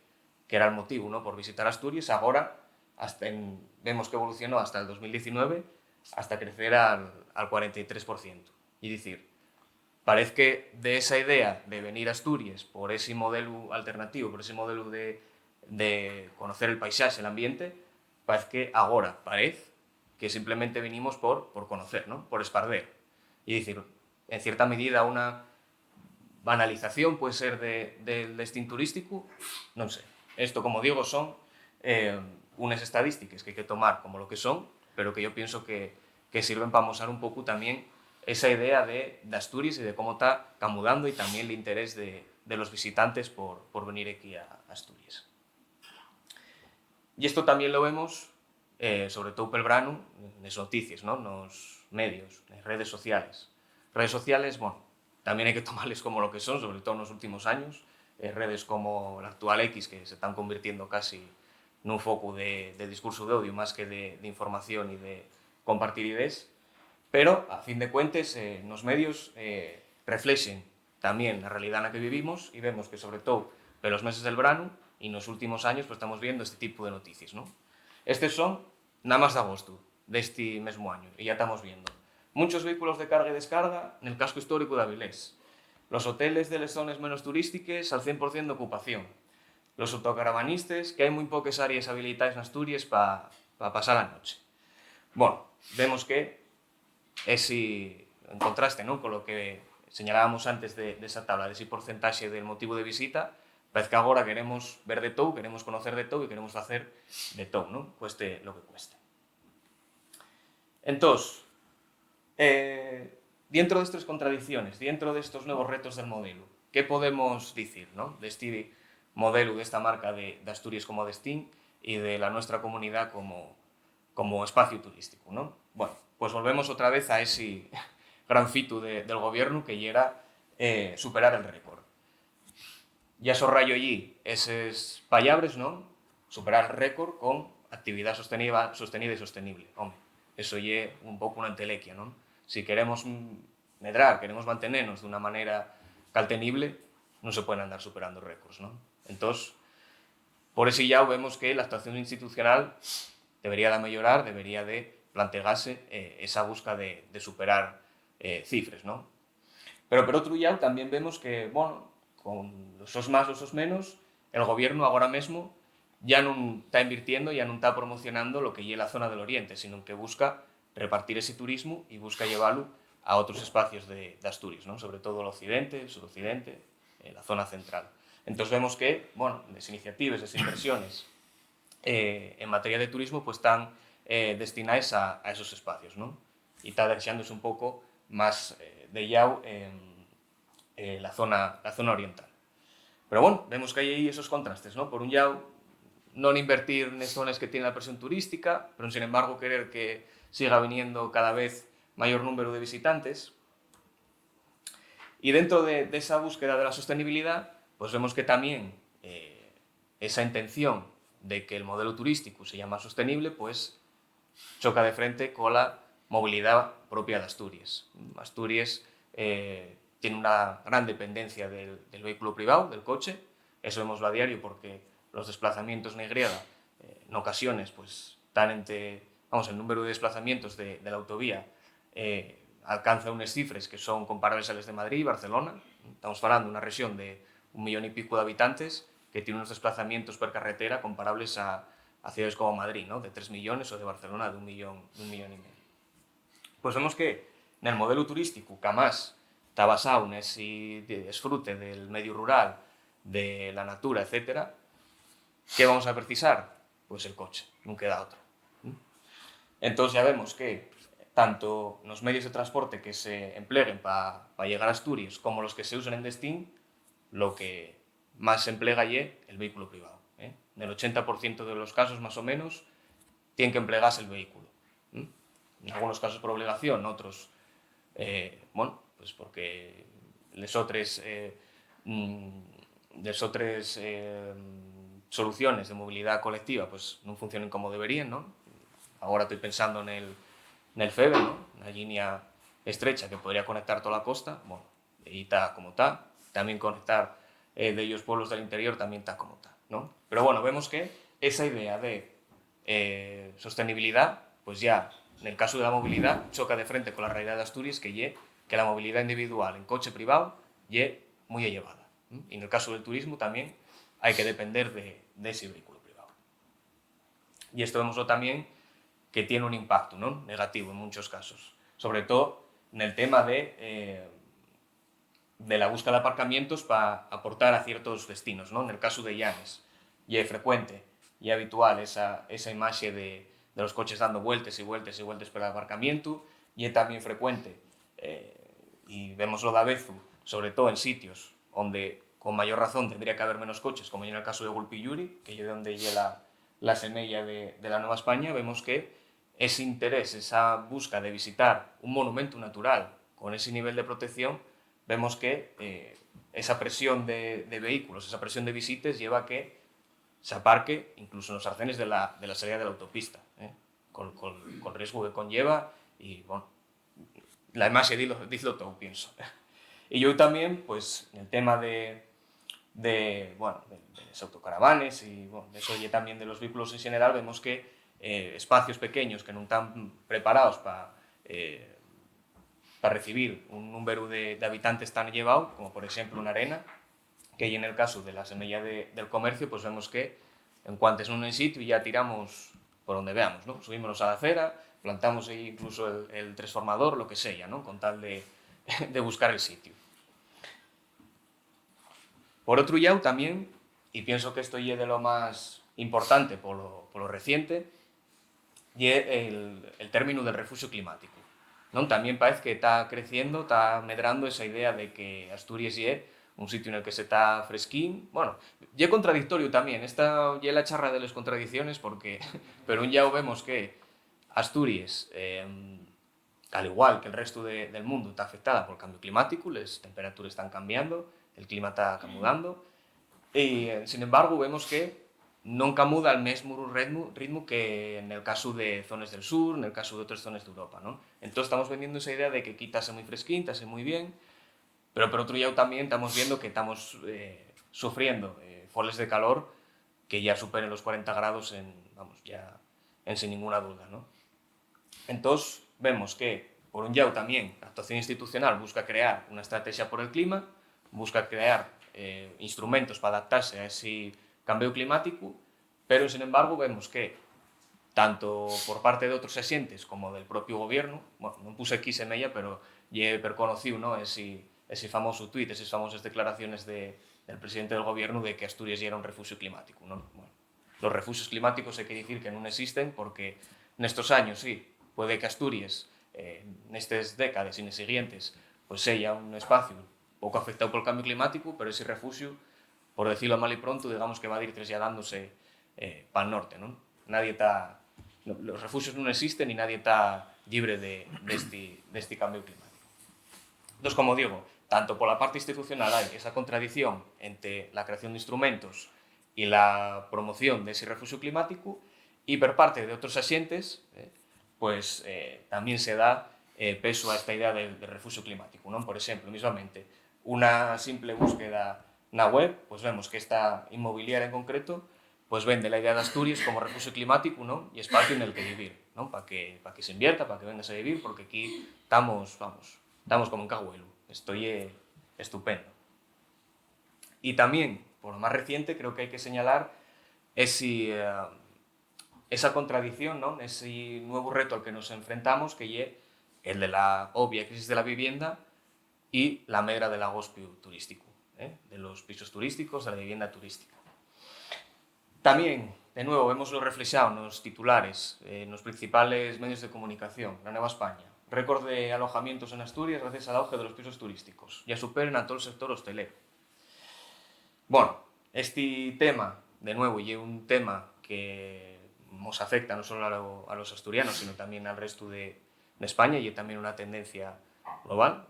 era el motivo, ¿no?, por visitar Asturias. Ahora vemos que evolucionó hasta el 2019 hasta crecer al 43%. Y decir, parece que de esa idea de venir a Asturias por ese modelo alternativo, por ese modelo de conocer el paisaje, el ambiente, parece que ahora parece que simplemente venimos por conocer, ¿no?, por esparder. Y decir, en cierta medida, una banalización puede ser del destino turístico, non sei. Esto, como digo, son unas estadísticas que hay que tomar como lo que son, pero que yo pienso que sirven para mostrar un poco también esa idea de Asturias y de cómo está camudando y también el interés de los visitantes por venir aquí a Asturias. Y esto también lo vemos, sobre todo pel verano, en las noticias, ¿no?, nos medios, en redes sociales. Redes sociales, bueno, también hay que tomarles como lo que son, sobre todo en los últimos años. Redes como la actual X, que se están convirtiendo casi en un foco de discurso de odio más que de información y de compartir ideas. Pero, a fin de cuentas, los medios reflexen también la realidad en la que vivimos y vemos que, sobre todo, en los meses del verano y en los últimos años, pues estamos viendo este tipo de noticias, ¿no? Estos son nada más de agosto de este mismo año y ya estamos viendo muchos vehículos de carga y descarga en el casco histórico de Avilés, los hoteles de las zonas menos turísticas al 100% de ocupación, los autocaravanistas, que hay muy pocas áreas habilitadas en Asturias para pasar la noche. Bueno, vemos que ese, en contraste, ¿no?, con lo que señalábamos antes de esa tabla, de ese porcentaje del motivo de visita, parece que ahora queremos ver de todo, queremos conocer de todo y queremos hacer de todo, ¿no?, cueste lo que cueste. Entonces, dentro de estas contradicciones, dentro de estos nuevos retos del modelo, ¿qué podemos decir, ¿no?, de este modelo, de esta marca de Asturias como destino y de la nuestra comunidad como espacio turístico, ¿no? Bueno, pues volvemos otra vez a ese gran fito del gobierno que era superar el récord. Ya sorrayo allí esos palabras, ¿no?, superar el récord con actividad sostenida y sostenible. Hombre, eso es un poco una entelequia, ¿no? Si queremos medrar, queremos mantenernos de una manera caltenible, no se pueden andar superando récords, ¿no? Entonces, por eso ya vemos que la actuación institucional debería de mejorar, debería de plantearse esa búsqueda de superar cifras, ¿no? Pero por otro lado también vemos que, bueno, con los sos más, los sos menos, el gobierno ahora mismo ya no está invirtiendo, ya no está promocionando lo que es la zona del Oriente, sino que busca repartir ese turismo y busca llevarlo a otros espacios de Asturias, ¿no?, sobre todo el occidente, el suroccidente, la zona central. Entonces vemos que, bueno, las iniciativas, las inversiones en materia de turismo pues están destinadas a esos espacios, ¿no? Y está deseándose un poco más de yao en la zona oriental. Pero bueno, vemos que hay ahí esos contrastes, ¿no? Por un lado, no invertir en zonas que tienen la presión turística, pero sin embargo querer que siga viniendo cada vez mayor número de visitantes. Y dentro de esa búsqueda de la sostenibilidad, pues vemos que también esa intención de que el modelo turístico sea más sostenible, pues choca de frente con la movilidad propia de Asturias. Asturias tiene una gran dependencia del vehículo privado, del coche. Eso vemoslo a diario porque los desplazamientos en Y en ocasiones pues, están entre, el número de desplazamientos de la autovía alcanza unas cifras que son comparables a las de Madrid y Barcelona. Estamos hablando de una región de 1,5 millones de habitantes que tiene unos desplazamientos per carretera comparables a ciudades como Madrid, ¿no? De 3 millones, o de Barcelona de 1 millón y medio. Pues vemos que en el modelo turístico, que además está basado en ese disfrute del medio rural, de la natura, etc., ¿qué vamos a precisar? Pues el coche, no queda otro. Entonces ya vemos que tanto los medios de transporte que se empleen para llegar a Asturias como los que se usan en destino, lo que más se emplea es el vehículo privado. En el 80% de los casos, más o menos, tiene que emplearse el vehículo. En algunos casos por obligación, otros, pues porque les otras soluciones de movilidad colectiva pues no funcionan como deberían, ¿no? Ahora estoy pensando en el FEBE, ¿no? Una línea estrecha que podría conectar toda la costa, bueno, y está como está. También conectar de ellos pueblos del interior también está como está, ¿no? Pero bueno, vemos que esa idea de sostenibilidad, pues ya en el caso de la movilidad choca de frente con la realidad de Asturias, que la movilidad individual en coche privado es muy elevada. Y en el caso del turismo también hay que depender de ese vehículo privado. Y esto vemoslo también que tiene un impacto, ¿no? Negativo en muchos casos, sobre todo en el tema de la búsqueda de aparcamientos para aportar a ciertos destinos, ¿no? En el caso de Llanes, y es frecuente y habitual esa imagen de los coches dando vueltas y vueltas y vueltas por el aparcamiento, y es también frecuente, y vemoslo de avezu, sobre todo en sitios donde con mayor razón tendría que haber menos coches, como en el caso de Gulpiyuri, que es donde llega la semilla de la Nueva España. Vemos que ese interés, esa búsqueda de visitar un monumento natural con ese nivel de protección, vemos que esa presión de vehículos, esa presión de visitas lleva a que se aparque incluso en los arcenes de la salida de la autopista, con el riesgo que conlleva, y bueno, la imagen dice todo, pienso. Y yo también, pues, en el tema de las autocaravanes y bueno, de eso y también de los vehículos en general, vemos que espacios pequeños que no están preparados para recibir un número de habitantes tan elevado, como por ejemplo una arena, que en el caso de la semilla del comercio, pues vemos que en cuanto es un sitio ya tiramos por donde veamos, ¿no? Subímonos a la acera, plantamos ahí incluso el transformador, lo que sea, ¿no? Con tal de buscar el sitio. Por otro lado, también, y pienso que esto es de lo más importante por lo reciente, y el término del refugio climático, ¿no? También parece que está creciendo, está medrando esa idea de que Asturias es un sitio en el que se está fresquín. Bueno, y es contradictorio también, esta ya la charra de las contradicciones, porque pero un lado vemos que Asturias, al igual que el resto del mundo, está afectada por el cambio climático, las temperaturas están cambiando, el clima está camudando, y sin embargo vemos que non camuda al mesmo ritmo que en el caso de zonas del sur, en el caso de otras zonas de Europa, ¿no? Entonces estamos vendiendo esa idea de que aquí está muy fresquín, está muy bien, pero por otro lado también estamos viendo que estamos sufriendo olas de calor que ya superen los 40 grados ya sin ninguna duda, ¿no? Entonces vemos que, por un lado también, la actuación institucional busca crear una estrategia por el clima, busca crear instrumentos para adaptarse a ese cambio climático, pero sin embargo vemos que tanto por parte de otros agentes como del propio gobierno, bueno, no puse aquí semella, pero ya he conocido, ¿no? ese famoso tuit, esas famosas declaraciones del presidente del gobierno de que Asturias ya era un refugio climático, ¿no? Bueno, los refugios climáticos hay que decir que no existen, porque en estos años sí, puede que Asturias, en estas décadas y en las siguientes, pues sea un espacio poco afectado por el cambio climático, pero ese refugio, por decirlo mal y pronto, digamos que va a ir trasladándose para el norte, ¿no? Los refugios no existen y nadie está libre de este cambio climático. Entonces, como digo, tanto por la parte institucional hay esa contradicción entre la creación de instrumentos y la promoción de ese refugio climático, y por parte de otros agentes pues también se da peso a esta idea de refugio climático, ¿no? Por exemplo, mismamente, unha simple búsqueda na web, pues vemos que esta inmobiliaria en concreto pues vende la idea de Asturias como refugio climático, ¿no? Y espacio en el que vivir, ¿no? Para que se invierta, para que vengas a vivir, porque aquí estamos, vamos, estamos como en Cahuelo. Estoy estupendo. Y también, por lo más reciente, creo que hay que señalar esa contradicción, ¿no? Ese nuevo reto al que nos enfrentamos, que es el de la obvia crisis de la vivienda y la medra del agostio turístico, de los pisos turísticos, de la vivienda turística. También, de nuevo, vemos lo reflexado nos titulares, nos principales medios de comunicación, la Nueva España. Récord de alojamientos en Asturias gracias al auge de los pisos turísticos. Ya superen a todo el sector hostelero. Bueno, este tema, de nuevo, y es un tema que nos afecta no solo a los asturianos, sino también al resto de España, y es también una tendencia global,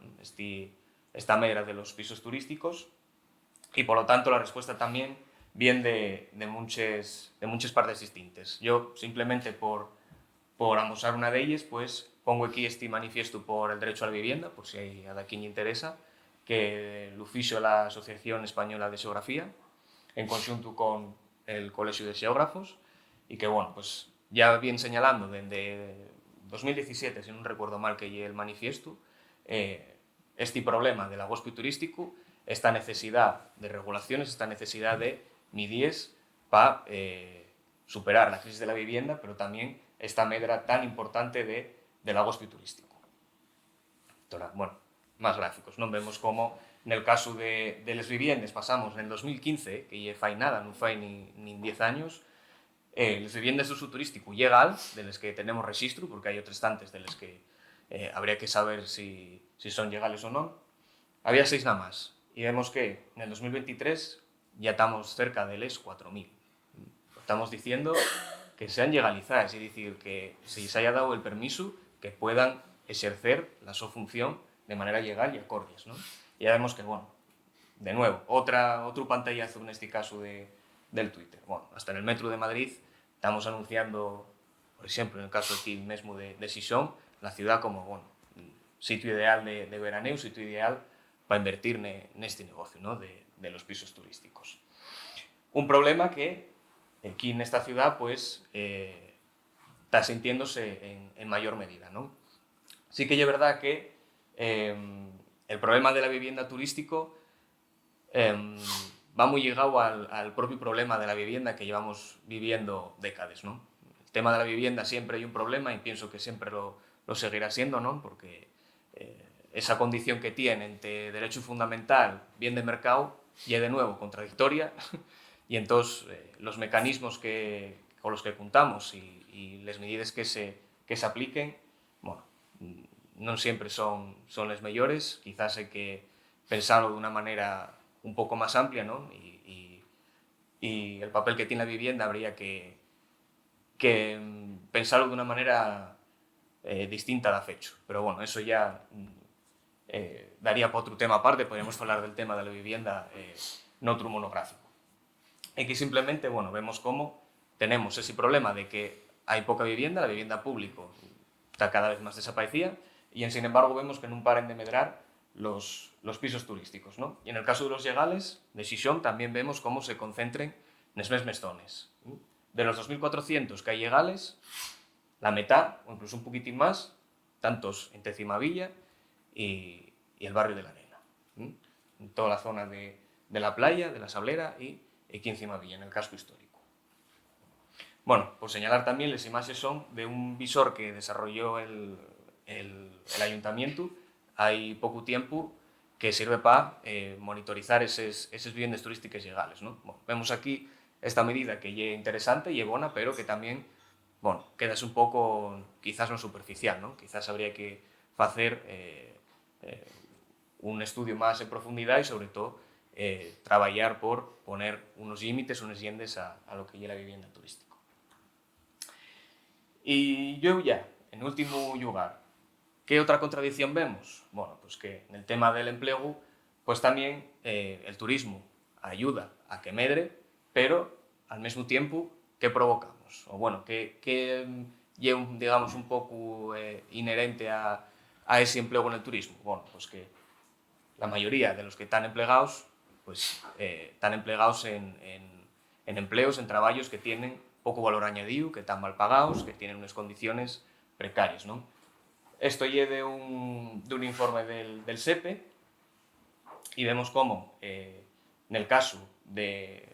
esta medra de los pisos turísticos, y por lo tanto la respuesta también viene de muchas partes distintas. Yo, simplemente por amosar una de ellas, pues pongo aquí este manifiesto por el derecho a la vivienda, por si a quien le interesa, que lo fixo la Asociación Española de Xeografía, en conjunto con el Colegio de Xeógrafos, y que, bueno, pues ya viene señalando desde 2017, si no recuerdo mal que llegue el manifiesto, este problema del agostio turístico, esta necesidad de regulaciones, esta necesidad de medidas para superar la crisis de la vivienda, pero también esta medra tan importante del agostio turístico. Entonces, bueno, más gráficos, ¿no? Vemos como en el caso de las viviendas pasamos en el 2015, que ya fai nada, no fai ni 10 años, las viviendas de uso turístico legal, de las que tenemos registro, porque hay otras tantas de las que habría que saber si son legales o no, había 6 nada más. Y vemos que en el 2023 ya estamos cerca de las 4.000. Estamos diciendo que sean legalizadas, es decir, que se les haya dado el permiso que puedan ejercer la su función de manera legal y acordes, ¿no? Y ya vemos que, bueno, de nuevo, otro pantallazo en este caso del Twitter. Bueno, hasta en el Metro de Madrid estamos anunciando, por ejemplo, en el caso aquí mismo de Xixón, la ciudad como, bueno, sitio ideal de veraneo, sitio ideal para invertir en este negocio, ¿no? de los pisos turísticos. Un problema que aquí en esta ciudad pues está sintiéndose en mayor medida, ¿no? Sí que es verdad que el problema de la vivienda turístico va muy llegado al propio problema de la vivienda que llevamos viviendo décadas, ¿no? El tema de la vivienda siempre hay un problema y pienso que siempre lo seguirá siendo, ¿no? Porque esa condición que tiene entre derecho fundamental, bien de mercado, y es de nuevo contradictoria, y entonces los mecanismos con los que contamos y las medidas que se apliquen, bueno, no siempre son las mejores, quizás hay que pensarlo de una manera un poco más amplia, ¿no? Y el papel que tiene la vivienda habría que pensarlo de una manera distinta de fecho. Pero bueno, eso ya daría para otro tema aparte, podríamos hablar del tema de la vivienda en otro monográfico. Aquí simplemente, bueno, vemos cómo tenemos ese problema de que hay poca vivienda, la vivienda pública está cada vez más desaparecida, y sin embargo vemos que no paren de medrar los pisos turísticos, ¿no? Y en el caso de los legales, de Xixón, también vemos cómo se concentren en las mismas zonas. De los 2.400 que hay legales, la mitad, o incluso un poquitín más, tantos entre Cimavilla y el barrio de la Arena. En toda la zona de la playa, de la Sablera y aquí en Cimavilla, en el casco histórico. Bueno, por señalar también, las imágenes son de un visor que desarrolló el ayuntamiento hay poco tiempo, que sirve para monitorizar esas viviendas turísticas legales, ¿no? Bueno, vemos aquí esta medida que es interesante y es buena, pero que también, bueno, queda un poco, quizás no superficial, ¿no? Quizás habría que hacer un estudio más en profundidad y, sobre todo, trabajar por poner unos límites, unos llendes a lo que es la vivienda turística. Y yo ya, en último lugar, ¿qué otra contradicción vemos? Bueno, pues que en el tema del empleo, pues también el turismo ayuda a que medre, pero al mismo tiempo, ¿qué provocamos? O bueno, ¿qué lle digamos, un pouco inherente a ese empleo en el turismo? Bueno, pues que la mayoría de los que están empleados, pues están empleados en empleos, en traballos que tienen pouco valor añadido, que están mal pagados, que tienen unas condiciones precarias, ¿no? Esto lle de un informe del SEPE y vemos cómo, en el caso de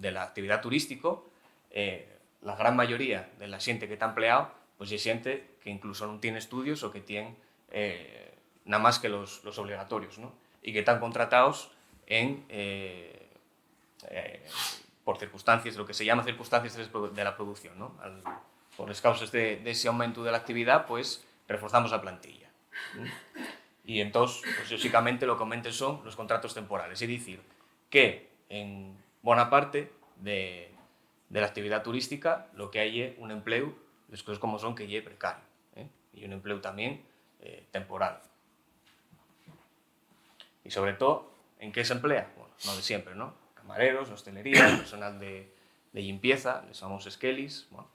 la actividad turístico, la gran mayoría de la xente que está empleado, pues é xente que incluso non tiene estudios o que tiene nada más que los obligatorios, ¿no? Y que están contratados por circunstancias, lo que se llama circunstancias de la producción, ¿no? Por las causas de ese aumento de la actividad, pues reforzamos la plantilla. Y entonces, pues lógicamente, lo que aumenten son los contratos temporales. Es decir, que en buena parte de la actividad turística lo que hay es un empleo, las cosas como son, que es precario, y un empleo también temporal. Y sobre todo, ¿en qué se emplea? Bueno, no de siempre, ¿no? Camareros, hostelería, personal de limpieza, les famosos skellies, bueno,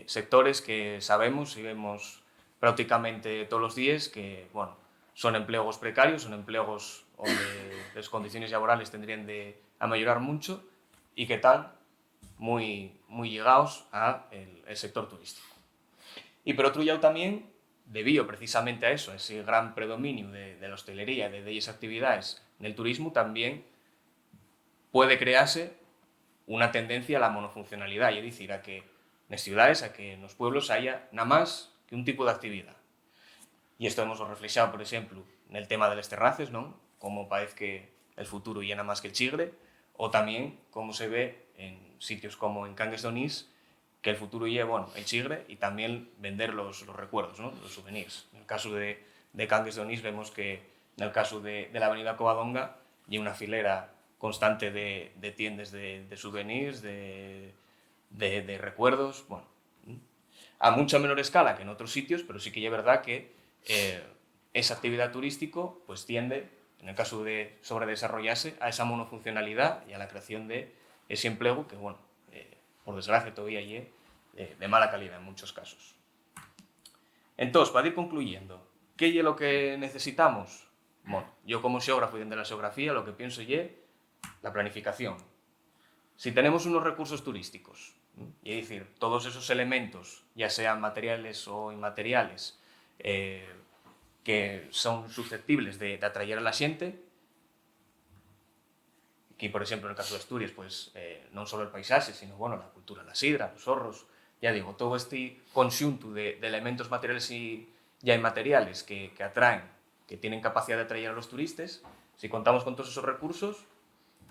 sectores que sabemos y vemos prácticamente todos los días que, bueno, son empleos precarios, son empleos donde las condiciones laborales tendrían a mejorar mucho y que están muy llegados al sector turístico. Y por otro lado también, debido precisamente a eso, a ese gran predominio de la hostelería, de esas actividades en el turismo, también puede crearse una tendencia a la monofuncionalidad, es decir, a que en las ciudades, a que en los pueblos haya nada más que un tipo de actividad. Y esto hemos reflejado, por ejemplo, en el tema de las terrazas, ¿no? Como parece que el futuro llena más que el Chigre, o también como se ve en sitios como en Cangues de Onís, que el futuro lleva, bueno, el Chigre y también vender los recuerdos, ¿no? Los souvenirs. En el caso de Cangues de Onís vemos que en el caso de la avenida Covadonga hay una filera constante de tiendas de souvenirs, de recuerdos, bueno, a mucha menor escala que en otros sitios, pero sí que es verdad que esa actividad turístico pues tiende, en el caso de sobredesarrollarse, a esa monofuncionalidad y a la creación de ese empleo que, bueno, por desgracia todavía es de mala calidad en muchos casos. Entonces, para ir concluyendo, ¿qué es lo que necesitamos? Bueno, yo como xeógrafo y dentro de la xeografía lo que pienso es la planificación. Si tenemos unos recursos turísticos, es decir, todos esos elementos, ya sean materiales o inmateriales, que son susceptibles de atraer a la xente, que, por exemplo, no caso de Asturias, pues, non só o paisaxe, sino, bueno, la cultura da sidra, os horros, ya digo, todo este conxunto de elementos materiales e inmateriales que atraen, que tienen capacidad de atraer a los turistas, si contamos con todos esos recursos,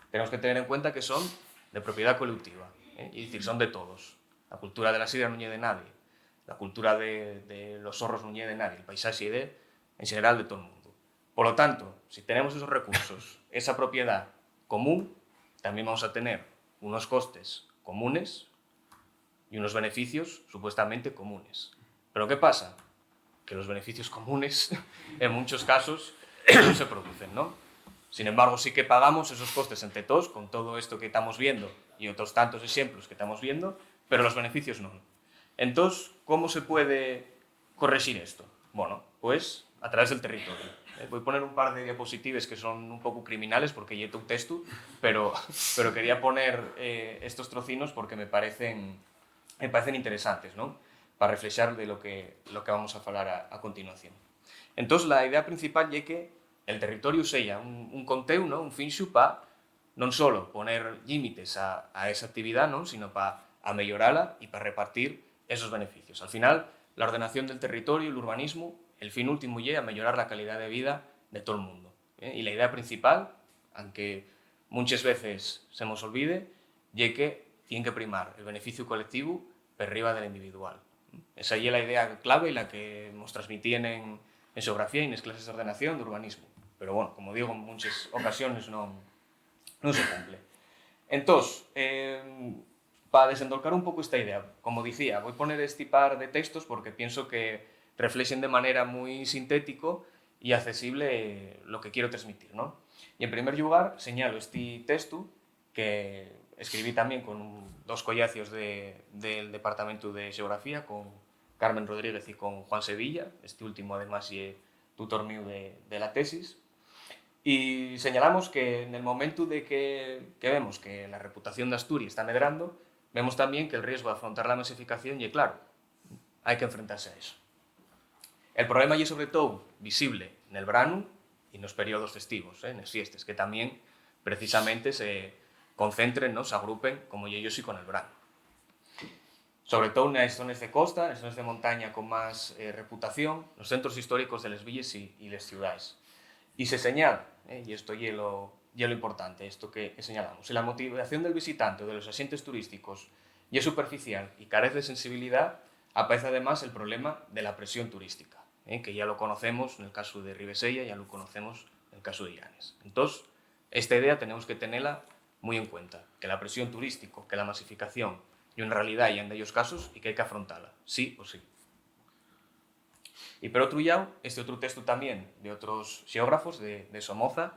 tenemos que tener en cuenta que son de propiedad colectiva, es decir, son de todos. La cultura de la sidra non é de nadie, la cultura de los horros non é de nadie, el paisaxe é en general de todo el mundo. Por lo tanto, si tenemos esos recursos, esa propiedad común, también vamos a tener unos costes comunes y unos beneficios supuestamente comunes. ¿Pero qué pasa? Que los beneficios comunes en muchos casos no se producen, ¿no? Sin embargo, sí que pagamos esos costes entre todos, con todo esto que estamos viendo y otros tantos ejemplos que estamos viendo, pero los beneficios no. Entonces, ¿cómo se puede corregir esto? Bueno, pues a través del territorio. Voy a poner un par de diapositivas que son un poco criminales porque ya un texto, pero quería poner estos trocinos porque me parecen interesantes, ¿no? Para reflexar de lo que vamos a hablar a continuación. Entonces, la idea principal es que el territorio sea un conteu, ¿no? Un finxo para non solo poner límites a esa actividad, ¿no? Sino para mejorarla y para repartir esos beneficios. Al final, la ordenación del territorio, el urbanismo, el fin último es a mejorar la calidad de vida de todo el mundo. Y la idea principal, aunque muchas veces se nos olvide, es que tiene que primar el beneficio colectivo por arriba del individual. Esa es la idea clave y la que nos transmitían en xeografía y en las clases de ordenación de urbanismo. Pero bueno, como digo, en muchas ocasiones no se cumple. Entonces, para desendolcar un poco esta idea, como decía, voy a poner este par de textos porque pienso que reflejen de manera muy sintético y accesible lo que quiero transmitir, ¿no? Y en primer lugar, señalo este texto que escribí también con dos collacios del Departamento de Xeografía, con Carmen Rodríguez y con Juan Sevilla, este último además es tutor mío de la tesis, y señalamos que en el momento de que vemos que la reputación de Asturias está medrando, vemos también que el riesgo de afrontar la masificación, y claro, hay que enfrentarse a eso. El problema é sobre todo visible en el verano e nos períodos festivos, nas fiestas, que tamén precisamente se concentren, ¿no? Se agrupen como ellos y con el verano. Sobre todo nas zonas de costa, nas zonas de montaña con máis reputación, nos centros históricos de les villes e les ciudades. Y se señala, y esto es lo importante, esto que señalamos, si la motivación del visitante o de los asientos turísticos y es superficial y carece de sensibilidad, aparece además el problema de la presión turística, que ya lo conocemos en el caso de Ribesella, ya lo conocemos en el caso de Llanes. Entonces, esta idea tenemos que tenerla muy en cuenta, que la presión turística, que la masificación, y en realidad ya en ellos casos, y que hay que afrontarla, sí o sí. Y por otro lado, este otro texto también de otros xeógrafos de Somoza,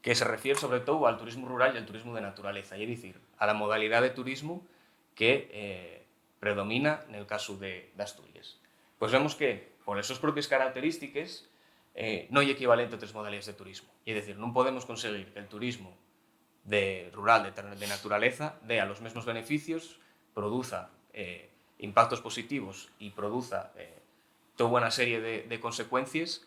que se refiere sobre todo al turismo rural y al turismo de naturaleza, y es decir, a la modalidad de turismo que predomina en el caso de Asturias. Pues vemos que, por esas propias características, no hay equivalente a otras modalidades de turismo. Y es decir, no podemos conseguir que el turismo rural de naturaleza dé a los mismos beneficios, produza impactos positivos y produza toda una serie de consecuencias,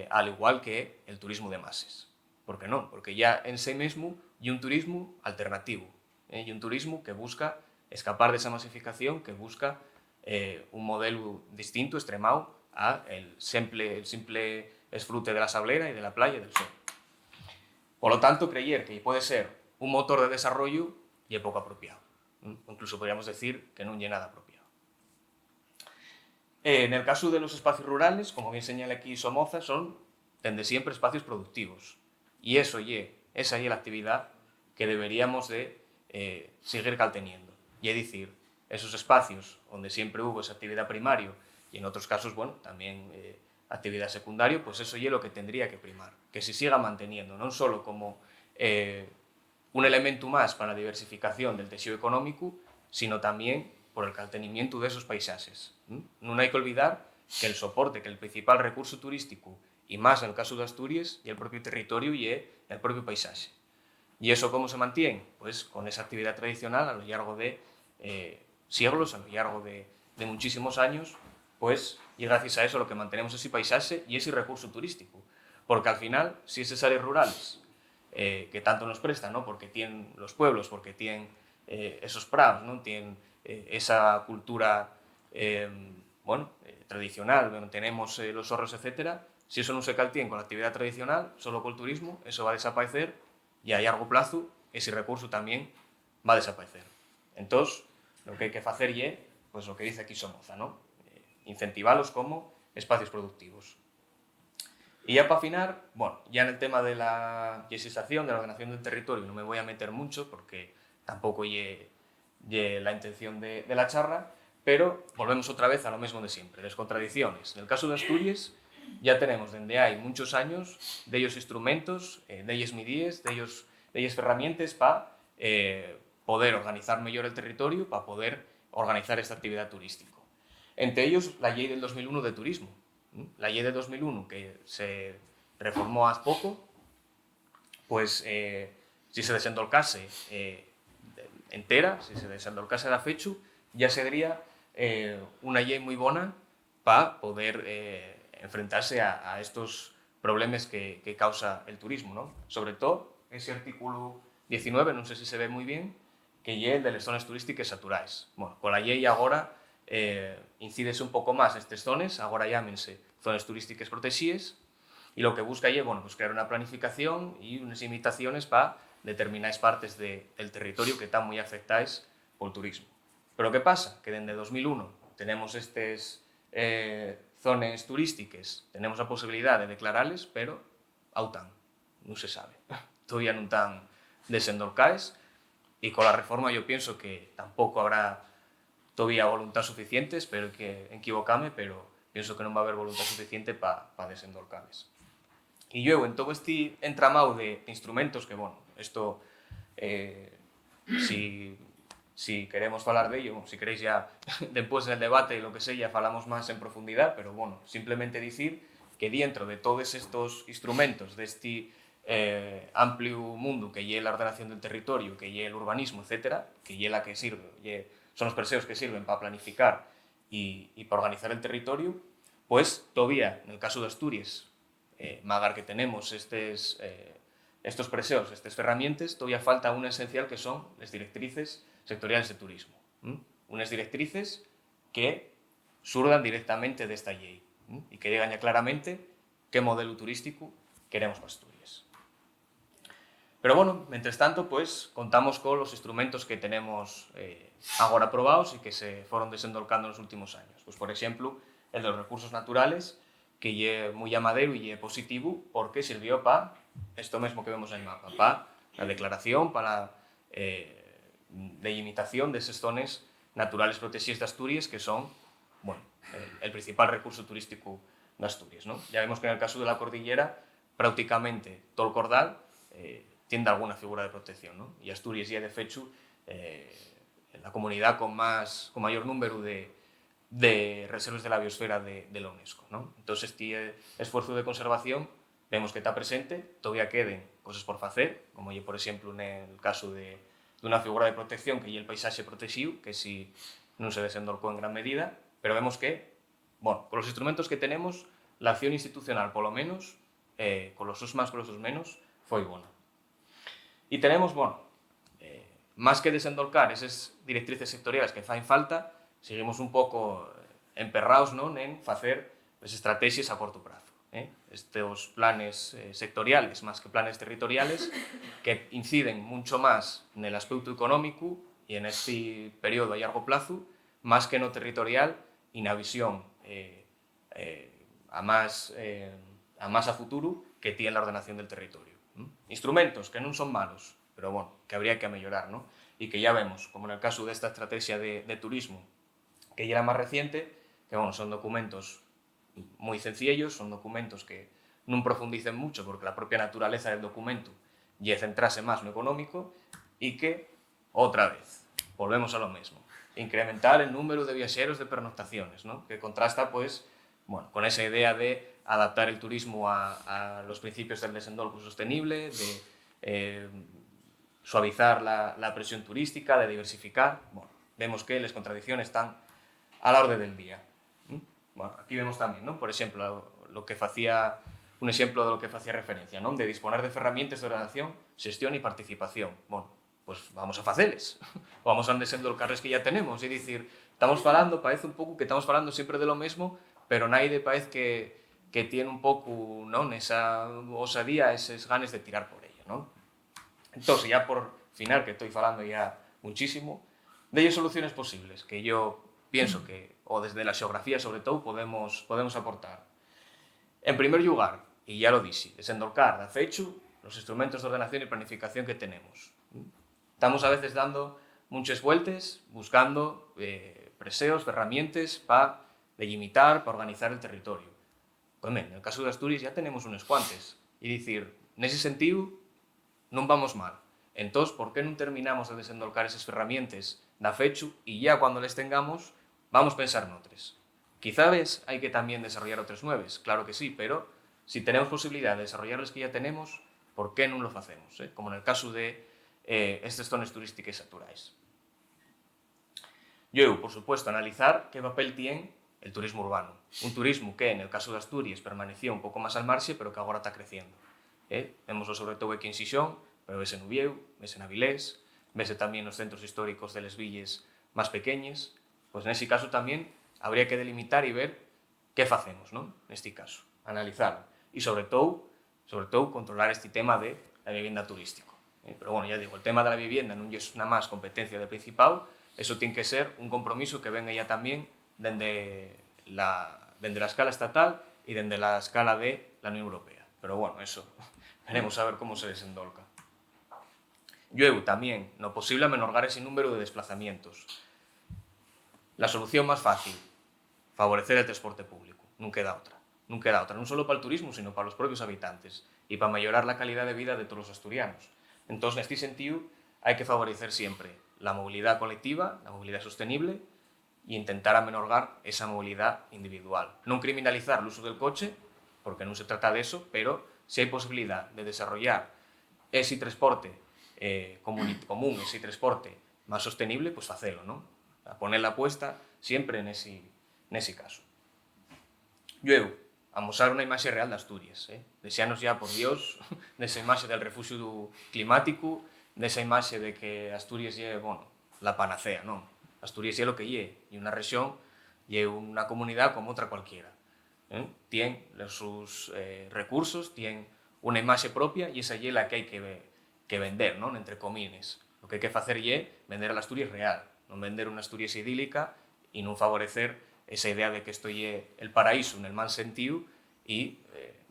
al igual que el turismo de masas. ¿Por qué no? Porque ya en sí mismo hay un turismo alternativo, y un turismo que busca escapar de esa masificación, que busca un modelo distinto, extremado, a el simple disfrute de la sablera y de la playa y del sol. Por lo tanto, creer que puede ser un motor de desarrollo y es poco apropiado. Incluso podríamos decir que no es nada apropiado. En el caso de los espacios rurales, como bien señala aquí Somoza, son desde siempre espacios productivos. Y esa es la actividad que deberíamos de seguir teniendo. Y es decir, esos espacios donde siempre hubo esa actividad primaria y en otros casos, bueno, también actividad secundaria, pues eso es lo que tendría que primar. Que se siga manteniendo, no solo como un elemento más para la diversificación del tejido económico, sino también por el mantenimiento de esos paisajes. No hay que olvidar que el soporte, que el principal recurso turístico, y más en el caso de Asturias, y el propio territorio y el propio paisaje. ¿Y eso cómo se mantiene? Pues con esa actividad tradicional a lo largo de siglos, a lo largo de muchísimos años, pues, y gracias a eso lo que mantenemos ese paisaje y ese recurso turístico. Porque al final, si esas áreas rurales que tanto nos prestan, ¿no? Porque tienen los pueblos, porque tienen esos prados, ¿no? Tienen esa cultura tradicional, tenemos los zorros, etcétera. Si eso no se caltiene con la actividad tradicional, solo con el turismo, eso va a desaparecer y a largo plazo ese recurso también va a desaparecer. Entonces, lo que hay que hacer es pues, lo que dice aquí Somoza, ¿no? Incentivarlos como espacios productivos. Y ya para afinar, bueno, ya en el tema de la yesización, de la ordenación del territorio, no me voy a meter mucho porque tampoco es la intención de la charla, pero volvemos otra vez a lo mismo de siempre, las contradicciones. En el caso de Asturias, ya tenemos desde hay muchos años de ellos instrumentos, de ellos medidas, de ellos herramientas para poder organizar mejor el territorio, para poder organizar esta actividad turística. Entre ellos, la ley del 2001 de turismo. La ley de 2001, que se reformó hace poco, pues si se desendolcase entera, si se desendolcase la fecha, ya sería una ley muy buena para poder enfrentarse a estos problemas que causa el turismo, ¿no? Sobre todo ese artículo 19, no sé si se ve muy bien, que es el de las zonas turísticas saturadas. Bueno, con la ley ahora incídese un poco más estas zonas, ahora llámense zonas turísticas protegidas, y lo que busca es pues crear una planificación y unas limitaciones para determinadas partes del territorio que están muy afectadas por el turismo. Pero ¿qué pasa? Que desde 2001 tenemos estas zonas turísticas, tenemos la posibilidad de declararles, pero aún no se sabe. Todavía no están desendolcadas, y con la reforma yo pienso que tampoco habrá todavía voluntad suficiente, espero que equivocarme, pero pienso que no va a haber voluntad suficiente para desendolcarles. Y luego, en todo este entramado de instrumentos, que bueno, esto, si si queremos falar de ello, si queréis ya después del debate lo que sea, ya falamos más en profundidad, pero bueno, simplemente decir que dentro de todos estos instrumentos, de este amplio mundo que lle la ordenación del territorio, que lle el urbanismo, etcétera, que lle la que sirve, son los preseos que sirven para planificar y para organizar el territorio, pues todavía, en el caso de Asturias, magar que tenemos estos preseos, estas herramientas, todavía falta una esencial que son las directrices sectoriales de turismo. Unas directrices que surdan directamente de esta ley y que digan ya claramente qué modelo turístico queremos para Asturias. Pero bueno, mientras tanto, pues contamos con los instrumentos que tenemos ahora aprobados y que se fueron desendolcando en los últimos años. Pues, por ejemplo, el de los recursos naturales, que lle muy llamadero y lle positivo porque sirvió para esto mismo que vemos en el mapa, para la declaración, para la delimitación de esas zonas naturales protegidas de Asturias, que son, bueno, el principal recurso turístico de Asturias, ¿no? Ya vemos que en el caso de la cordillera, prácticamente todo el cordal tiene alguna figura de protección, ¿no? Y Asturias ya de fecho la comunidad con mayor número de reservas de la biosfera de la UNESCO, ¿no? Entonces, este esfuerzo de conservación vemos que está presente, todavía queden cosas por hacer, como por ejemplo en el caso de una figura de protección que es el paisaje protegido, que si no se desendolcó en gran medida, pero vemos que, bueno, con los instrumentos que tenemos, la acción institucional, por lo menos, con los más, con los menos, fue buena. Y tenemos, bueno, más que desendolcar esas directrices sectoriales que fan falta, seguimos un pouco emperrados, non, en facer as estrategias a corto prazo. Estos planes sectoriales, más que planes territoriales, que inciden mucho más en el aspecto económico y en este periodo a largo plazo, más que no territorial y na visión a más a futuro que tiene la ordenación del territorio. Instrumentos que non son malos, pero bueno, que habría que mejorar, ¿no? Y que ya vemos, como en el caso de esta estrategia de turismo, que ya era más reciente, que bueno, son documentos muy sencillos, son documentos que no profundicen mucho porque la propia naturaleza del documento ya centrase más en lo económico y que, otra vez, volvemos a lo mismo, incrementar el número de viajeros de pernoctaciones, ¿no? Que contrasta, pues, bueno, con esa idea de adaptar el turismo a los principios del desendolco sostenible, de suavizar la presión turística, de diversificar. Bueno, vemos que las contradicciones están a la orden del día. Bueno, aquí vemos también, ¿no? Por ejemplo, un ejemplo de lo que hacía referencia, ¿no? De disponer de herramientas de ordenación, gestión y participación. Bueno, pues vamos a hacerles. Vamos a desendolcarles que ya tenemos. Es decir, parece un poco que estamos hablando siempre de lo mismo, pero nadie parece que tiene un poco, ¿no? Esa osadía, esas ganas de tirar por ello, ¿no? Entonces, ya por final, que estoy hablando ya muchísimo, de ellas soluciones posibles, que yo pienso que, o desde la geografía sobre todo, podemos aportar. En primer lugar, y ya lo dije, desendolcar de fecho los instrumentos de ordenación y planificación que tenemos. Estamos a veces dando muchas vueltas, buscando preseos, herramientas para delimitar, para organizar el territorio. Pues bien, en el caso de Asturias ya tenemos unos cuantos. Y decir, en ese sentido, non vamos mal. Entón, por que non terminamos de desendolcar esas herramientas da fecho e ya cuando les tengamos, vamos pensar noutras? Quizás hai que tamén desarrollar otras nuevas, claro que sí, pero si tenemos posibilidad de desarrollar las que ya tenemos, por qué non lo facemos? Como en el caso de estas zonas turísticas naturais. Yo, por supuesto, analizar qué papel tiene el turismo urbano. Un turismo que, en el caso de Asturias, permaneció un pouco máis al marxe, pero que agora está creciendo. Vémoslo sobre todo aquí en Xixón, pero vese en Uvieu, vese en Avilés, vese tamén nos centros históricos de les villes máis pequeñas. Pois nese caso tamén habría que delimitar e ver que facemos, non? Neste caso, analizarlo. E sobre todo controlar este tema de la vivienda turístico. Pero bueno, ya digo, el tema de la vivienda non é nada máis competencia del Principado, eso tiene que ser un compromiso que venga ya tamén dende la escala estatal e dende la escala de la Unión Europea. Pero bueno, eso veremos a ver cómo se desendolca. Luego, también, no posible amenorgar ese número de desplazamientos. La solución más fácil, favorecer el transporte público. No queda otra. No queda otra, no solo para el turismo, sino para los propios habitantes y para mejorar la calidad de vida de todos los asturianos. Entonces, en este sentido, hay que favorecer siempre la movilidad colectiva, la movilidad sostenible, e intentar amenorgar esa movilidad individual. Non criminalizar o uso del coche, porque non se trata de eso, pero se hai posibilidad de desarrollar ese transporte común, ese transporte máis sostenible, pues facelo, non? A poner la apuesta sempre nese caso. Eu, amosar unha imaxe real de Asturias, deseanos ya, por Dios, desa imaxe del refugio climático, desa imaxe de que Asturias é, bueno, la panacea, non? Asturias é lo que é, e unha rexión e unha comunidade como outra cualquiera. Tien os seus recursos, tien unha imaxe propia e esa é la que hai que vender, non? Entre comines. O que hai que facer é vender a Asturias real, non vender unha Asturias idílica e non favorecer esa idea de que isto é el paraíso en el mal sentido e,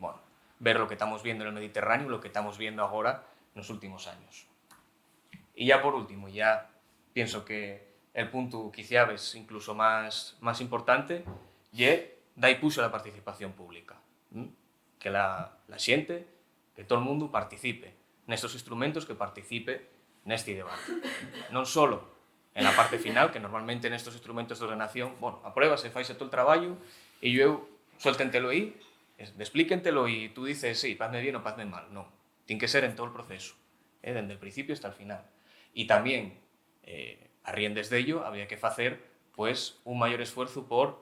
bueno, ver lo que estamos viendo en el Mediterráneo, lo que estamos viendo agora nos últimos años. E ya por último, ya pienso que el punto quizá es incluso más importante é dar impulso a la participación pública. Que la xente, que todo el mundo participe nestos instrumentos, que participe neste debate. Non só en la parte final, que normalmente nestos instrumentos de ordenación, bueno, apruébase, faise todo el traballo, e eu suéltentelo aí, explíquentelo e tú dices, sí, pazme bien ou pazme mal. Non, ten que ser en todo o proceso, dende el principio hasta el final. E tamén, a riendes de ello, había que facer pues, un maior esfuerzo por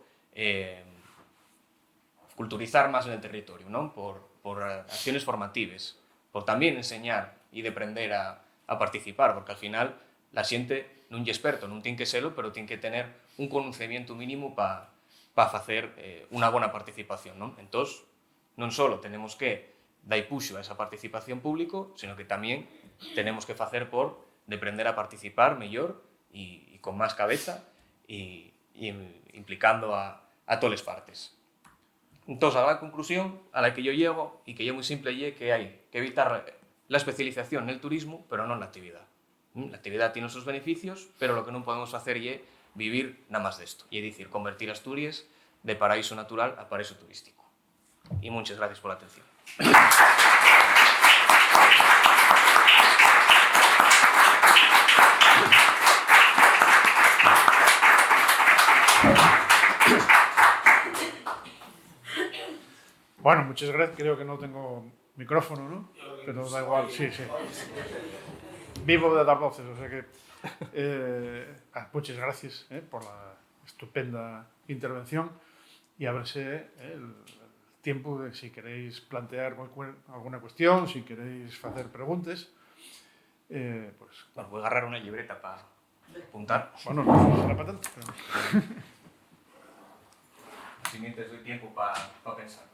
culturizar máis en el territorio, non? Por acciones formativas, por tamén enseñar e aprender a participar, porque al final la xente non é experto, non ten que selo, pero ten que tener un conocimiento mínimo para facer unha bona participación, non? Entón, non só tenemos que dar impulso a esa participación público, sino que tamén tenemos que facer por aprender a participar mellor e con máis cabeza e implicando a todas as partes. Entón, a la conclusión a la que yo llego, y que é moi simple, é que hai que evitar la especialización en el turismo, pero non na actividad. La actividad tiene os seus beneficios, pero lo que non podemos facer é vivir nada máis desto. E é dicir, convertir Asturias de paraíso natural a paraíso turístico. E muchas gracias pola atención. Bueno, muchas gracias. Creo que no tengo micrófono, ¿no? Pero da igual, sí. Vivo de dar voces, o sea que... muchas gracias por la estupenda intervención y a verse el tiempo de si queréis plantear alguna cuestión, si queréis hacer preguntas. Pues... Bueno, voy a agarrar una libreta para apuntar. Bueno, no será para tanto, pero... Si mientras doy tiempo para pensar.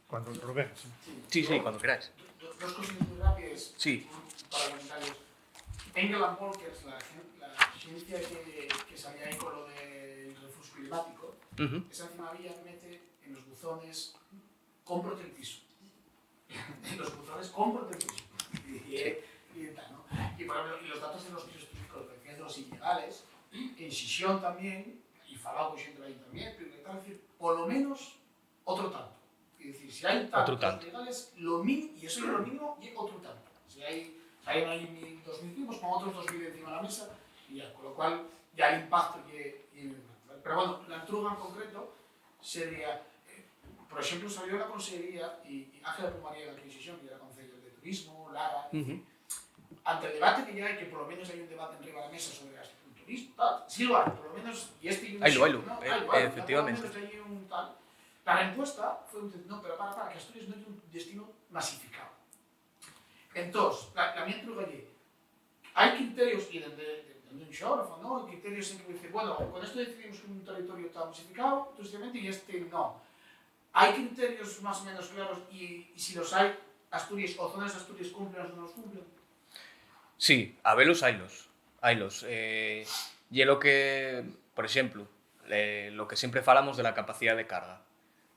Cuando lo veas. Sí, cuando queráis. Dos cosas muy rápidas. Sí. Parlamentarios. Engel and Volkers, la ciencia que salía ahí con lo del refugio climático, esa encima vía mete en los buzones, cómprate el piso. En los buzones, cómprate el piso. Y tal, ¿no? Y por ejemplo, los datos de los pisos turísticos, de los ilegales, en Xixón también, y Falao xente aí tamén, pero que tal decir, por lo menos, otro tanto. Es decir, si hay tantos legales, lo mínimo, y eso es lo mínimo, y otro tanto. Si hay 2.000 tipos con otros 2.000 encima de la mesa, y ya, con lo cual ya el impacto pero bueno, la entruga en concreto sería, por ejemplo, salió la Consejería y Ángela Pumariega, la Adquisición, que era Consejo de Turismo, Lara, ante el debate que ya hay, que por lo menos hay un debate arriba de la mesa sobre el turismo, tal, sí lo hay, por lo menos, y este... Haylo, ¿no? efectivamente. Por lo menos hay un tal... La respuesta fue no, pero para, que Asturias no es un destino masificado. Entonces, la mía entruga allí, hay criterios, y desde un geógrafo, ¿no? Hay criterios en que dice, bueno, con esto decidimos que un territorio está masificado, turísticamente, y este no. Hay criterios más o menos claros, y si los hay, Asturias o zonas de Asturias cumplen o no los cumplen. Sí, a velos haylos. Y es lo que, por ejemplo, lo que siempre falamos de la capacidad de carga.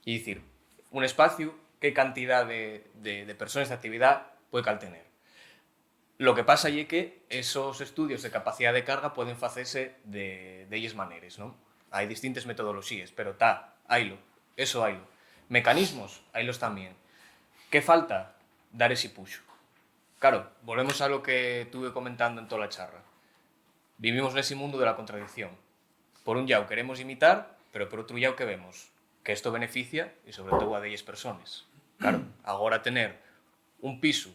Es decir, un espacio, qué cantidad de personas de actividad puede cal tener. Lo que pasa é que esos estudios de capacidad de carga poden facese de ellas maneres, non? Hai distintas metodoloxías, pero hailo, eso hailo. Mecanismos, hailos tamén. Que falta? Dar ese puxo. Claro, volvemos a lo que tuve comentando en toda a charra. Vivimos nese mundo de la contradicción. Por un llau queremos imitar, pero por outro llau que vemos? Que isto beneficia, e sobre todo a delles persoas. Claro, agora tener un piso,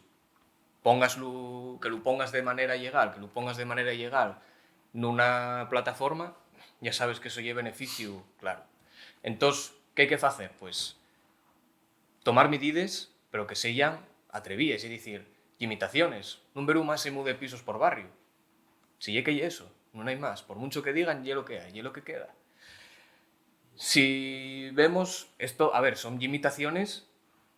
que lo pongas de maneira ilegal, nunha plataforma, ya sabes que eso lle beneficio, claro. Entón, que hai que facer? Pois, tomar medidas, pero que sellan atrevíes, é dicir, limitaciones, número máximo de pisos por barrio. Si lle que lle eso, non hai máis. Por mucho que digan, lle lo que hai, lle lo que queda. Si vemos, esto, a ver, son limitaciones,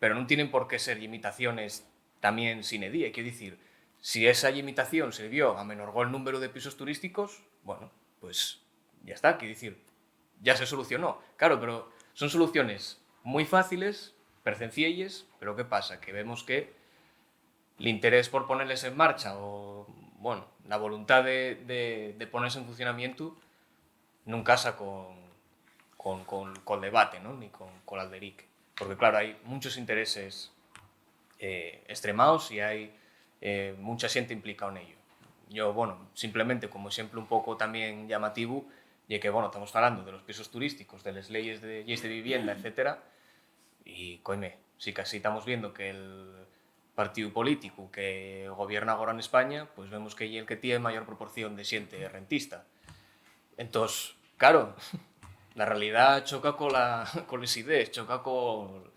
pero non tienen por qué ser limitaciones tamén sine die. Quiero dicir, si esa limitación sirvió a menorgó el número de pisos turísticos, bueno, pues ya está, quiero decir, ya se solucionó. Claro, pero son soluciones muy fáciles, sencillas, pero ¿qué pasa? Que vemos que el interés por ponerles en marcha o, bueno, la voluntad de ponerse en funcionamiento non casa con el debate, ¿no? Ni con el alderique. Porque, claro, hay muchos intereses extremados y hay mucha xente implicada en ello. Yo, bueno, simplemente como exemplo un pouco tamén llamativo, y que, bueno, estamos falando de los pisos turísticos, de las leyes de vivienda, etc. Y, coime, si casi estamos viendo que el partido político que gobierna agora en España, pues vemos que é el que tiene mayor proporción de xente rentista. Entón, claro, la realidad choca con las ideas, choca con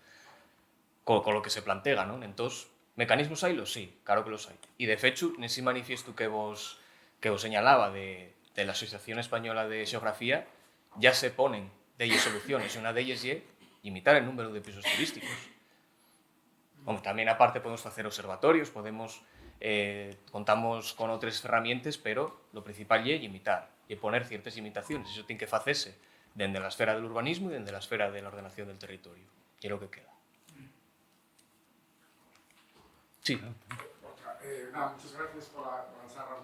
lo que se plantea, non? Entón, mecanismos hailos? Sí, claro que los hai. E, de fecho, nese manifiesto que vos señalaba de la Asociación Española de Xeografía, ya se ponen delles soluciones, e unha delles é limitar el número de pisos turísticos. Bueno, tamén, aparte, podemos facer observatorios, contamos con outras herramientas, pero lo principal é limitar, e poner ciertas limitaciones. Eso ten que facese dende la esfera del urbanismo e dende la esfera de la ordenación del territorio. E é lo que queda. Sí. Nada, muchas gracias por la charla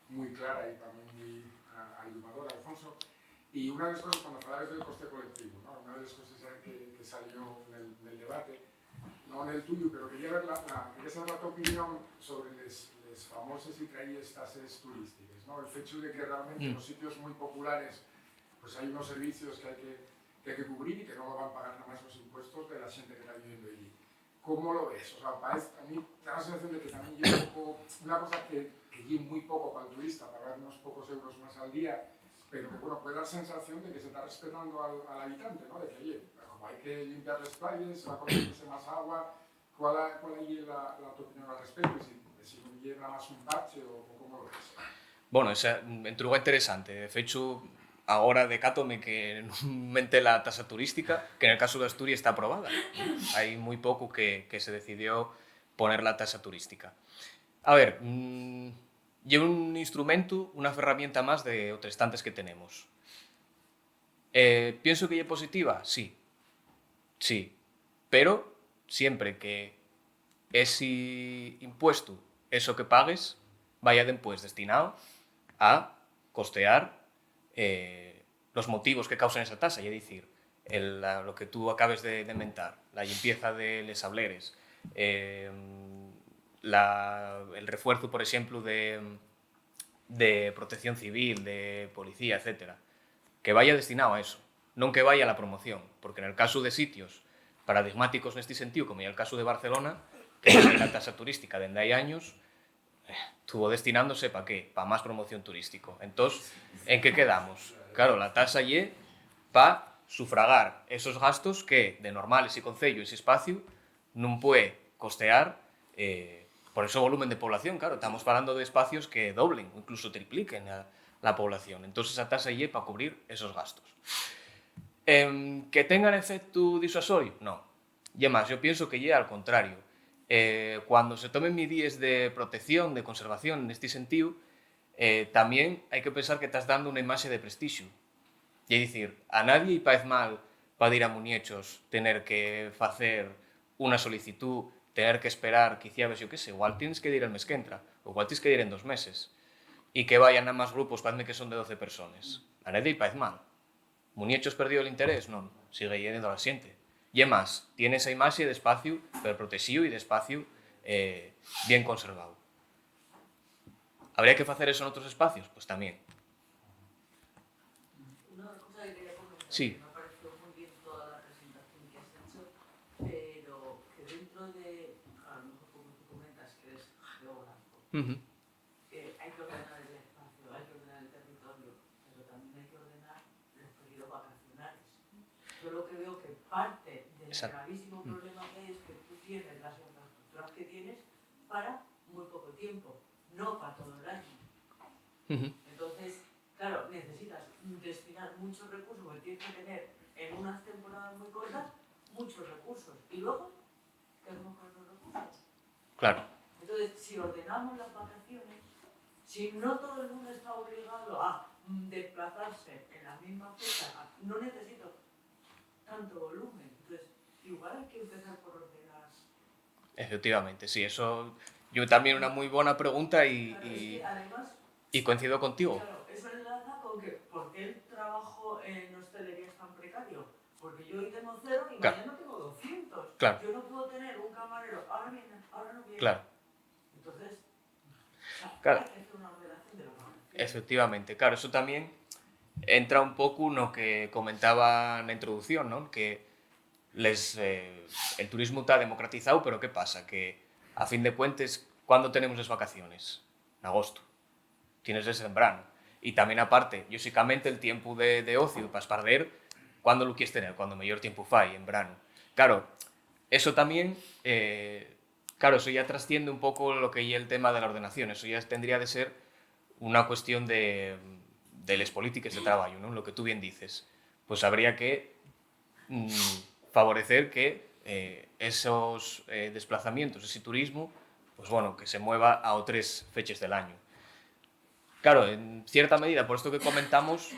muy clara y también muy ayudadora, Alfonso. Y una de las cosas, cuando hablabas del coste colectivo, ¿no? Una de las cosas que salió en el debate, no en el tuyo, pero quería saber tu opinión sobre las famosas y traídas tasas turísticas, ¿no? El hecho de que realmente en los sitios muy populares pues hay unos servicios que hay que cubrir y que no van a pagar nada más los impuestos de la gente que está viviendo allí. ¿Cómo lo ves? O sea, a mí da la sensación de que también lleva un poco, una cosa que lleva muy poco para el turista, pagar unos pocos euros más al día, pero que, bueno, puede dar sensación de que se está respetando al habitante, ¿no? De que, oye, como hay que limpiar las playas, va a conseguirse más agua. ¿Cuál es tu opinión al respecto? Si lleva más un parche o cómo lo ves? Bueno, esa entruga interesante. De fecho, agora decátome que non mente la tasa turística, que en el caso de Asturias está aprobada. Hai moi pouco que se decidió poner la tasa turística. A ver, lle un instrumento, unha ferramenta máis de outras tantas que tenemos. Pienso que lle positiva? Sí. Sí. Pero, siempre que ese impuesto, eso que pagues, vaya después destinado a costear los motivos que causan esa tasa, y es decir, lo que tú acabes de mentar, la limpieza de les sableres, el refuerzo, por ejemplo, de protección civil, de policía, etc. Que vaya destinado a eso, non que vaya a la promoción, porque en el caso de sitios paradigmáticos neste sentido, como é el caso de Barcelona, que é a tasa turística dende hai años, estuvo destinándose para qué? Para máis promoción turístico. Entón, en que quedamos? Claro, la tasa lle para sufragar esos gastos que, de normal, ese concello, ese espacio, non puede costear por ese volumen de población. Claro, estamos falando de espacios que doblen, o incluso tripliquen la población. Entón, esa tasa lle para cubrir esos gastos. Que tengan efecto disuasorio? No. E máis, yo pienso que lle al contrario. Cuando se tomen medidas de protección, de conservación, en este sentido, tamén hai que pensar que estás dando unha imaxe de prestixio. E é dicir, a nadie parece mal para ir a Muniechos tener que facer unha solicitud, tener que esperar, quizá, yo qué sé, igual tienes que ir el mes que entra, o igual tienes que ir en 2 meses, y que vayan a más grupos, parece que son de 12 personas. A nadie parece mal. Muñechos perdió el interés, non, sigue yendo a la xente. E é máis, tiene esa imaxe de espacio pero protegido e de espacio bien conservado. Habría que facer eso en outros espacios? Pois tamén. Una cosa que quería comentar, Sí. que me ha parecido muy bien toda la presentación que has hecho, pero que dentro de, a lo mejor como tú comentas, que eres geógrafo, hay que ordenar el espacio, hay que ordenar el territorio, pero también hay que ordenar los periodos vacacionales. Yo lo que veo que parte del gravísimo problema que hay es que tú tienes las infraestructuras que tienes para muy poco tiempo, no para todo el año. Entonces, claro, necesitas destinar muchos recursos, porque tienes que tener en unas temporadas muy cortas muchos recursos. Y luego, ¿qué hacemos con esos recursos? Claro. Entonces, si ordenamos las vacaciones, si no todo el mundo está obligado a desplazarse en la misma fecha, no necesito tanto volumen. Entonces, igual hay que empezar por ordenar. Efectivamente, sí, eso yo también una muy buena pregunta Claro, es que además, y coincido contigo. claro, eso enlaza con que ¿por qué el trabajo en hostelería es tan precario? Porque yo hoy tengo 0 y Claro. mañana tengo 200. Claro. Yo no puedo tener un camarero, ahora viene, ahora no viene. Claro. Entonces, o sea, Claro. hay que hacer una relación de los vacaciones. Efectivamente, claro, eso tamén entra un pouco no que comentaba na introducción, non? Que el turismo está democratizado, pero ¿qué pasa? Que a fin de cuentas, ¿cuándo tenemos las vacaciones? En agosto. Tienes ese en verano. Y también aparte, lógicamente, el tiempo de ocio para esparder, ¿cuándo lo quieres tener? Cuando mayor tiempo fai, en verano. Claro, eso también, claro, eso ya trasciende un poco lo que es el tema de la ordenación. Eso ya tendría de ser una cuestión de las políticas de trabajo, ¿no? Lo que tú bien dices. Pues habría que favorecer que esos desplazamientos, ese turismo, pues bueno, que se mueva a otras fechas del año. Claro, en cierta medida, por esto que comentamos,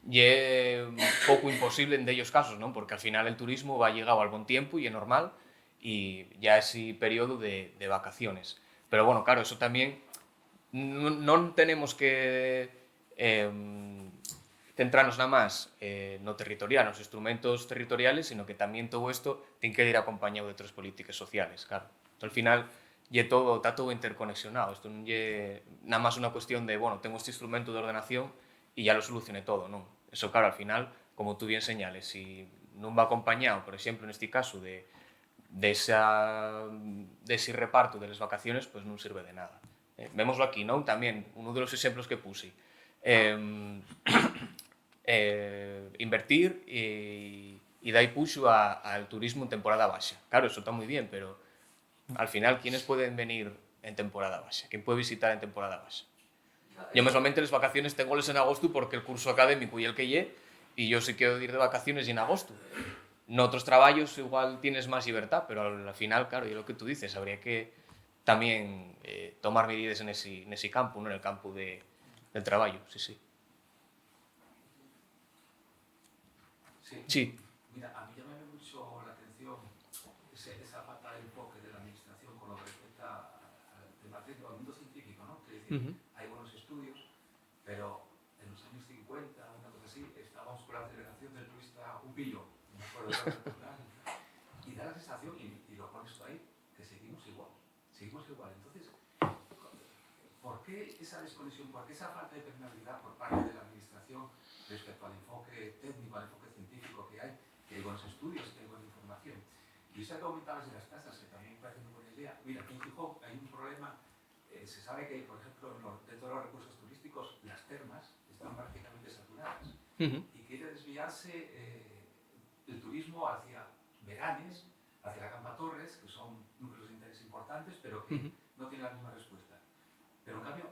y es un poco imposible en de ellos casos, ¿no? Porque al final el turismo va llegado al buen tiempo y es normal, y ya ese periodo de vacaciones. Pero bueno, claro, eso también non tenemos que centrarnos nada máis no territorial, nos instrumentos territoriales, sino que tamén todo isto ten que ir acompañado de outras políticas sociales, claro. Entón, al final, está todo interconexionado. Isto non é nada máis unha cuestión de, bueno, tengo este instrumento de ordenación e ya lo solucione todo, non. Eso, claro, al final, como tú bien señales, si non va acompañado, por exemplo, neste caso, de ese reparto de las vacaciones, pues non sirve de nada. Vémoslo aquí, non? Tamén, uno de los exemplos que puse. Invertir y dar puxo al turismo en temporada baja. Claro, eso está muy bien, pero al final, ¿quiénes pueden venir en temporada baja? ¿Quién puede visitar en temporada baja? Yo mesmamente las vacaciones tengoles en agosto porque el curso académico y el que lle, y yo sí quiero ir de vacaciones y en agosto. En otros trabajos igual tienes más libertad, pero al final, claro, y lo que tú dices, habría que también tomar medidas en ese campo, ¿no? En el campo del trabajo, sí, sí. Sí. Mira, a mí llama mucho la atención esa falta de enfoque de la administración con lo que respecta al tema técnico, al mundo científico, ¿no? Que es decir, hay buenos estudios, pero en los años 50, una cosa así, estábamos con la aceleración del turista un pillo, me acuerdo de y da la sensación, y lo pones tú ahí, que seguimos igual. Entonces, ¿por qué esa desconexión, por qué esa falta de permeabilidad por parte de la administración respecto al enfoque técnico, al enfoque científico que hay buenos estudios, que hay buena información? Y eso que comentabas de las tasas, que también me parece una buena idea. Mira, aquí en Gijón hay un problema, se sabe que, por ejemplo, dentro de los recursos turísticos, las termas están prácticamente saturadas y quiere desviarse el turismo hacia Veranes, hacia la Campa Torres, que son núcleos de interés importantes, pero que no tienen la misma respuesta. Pero en cambio,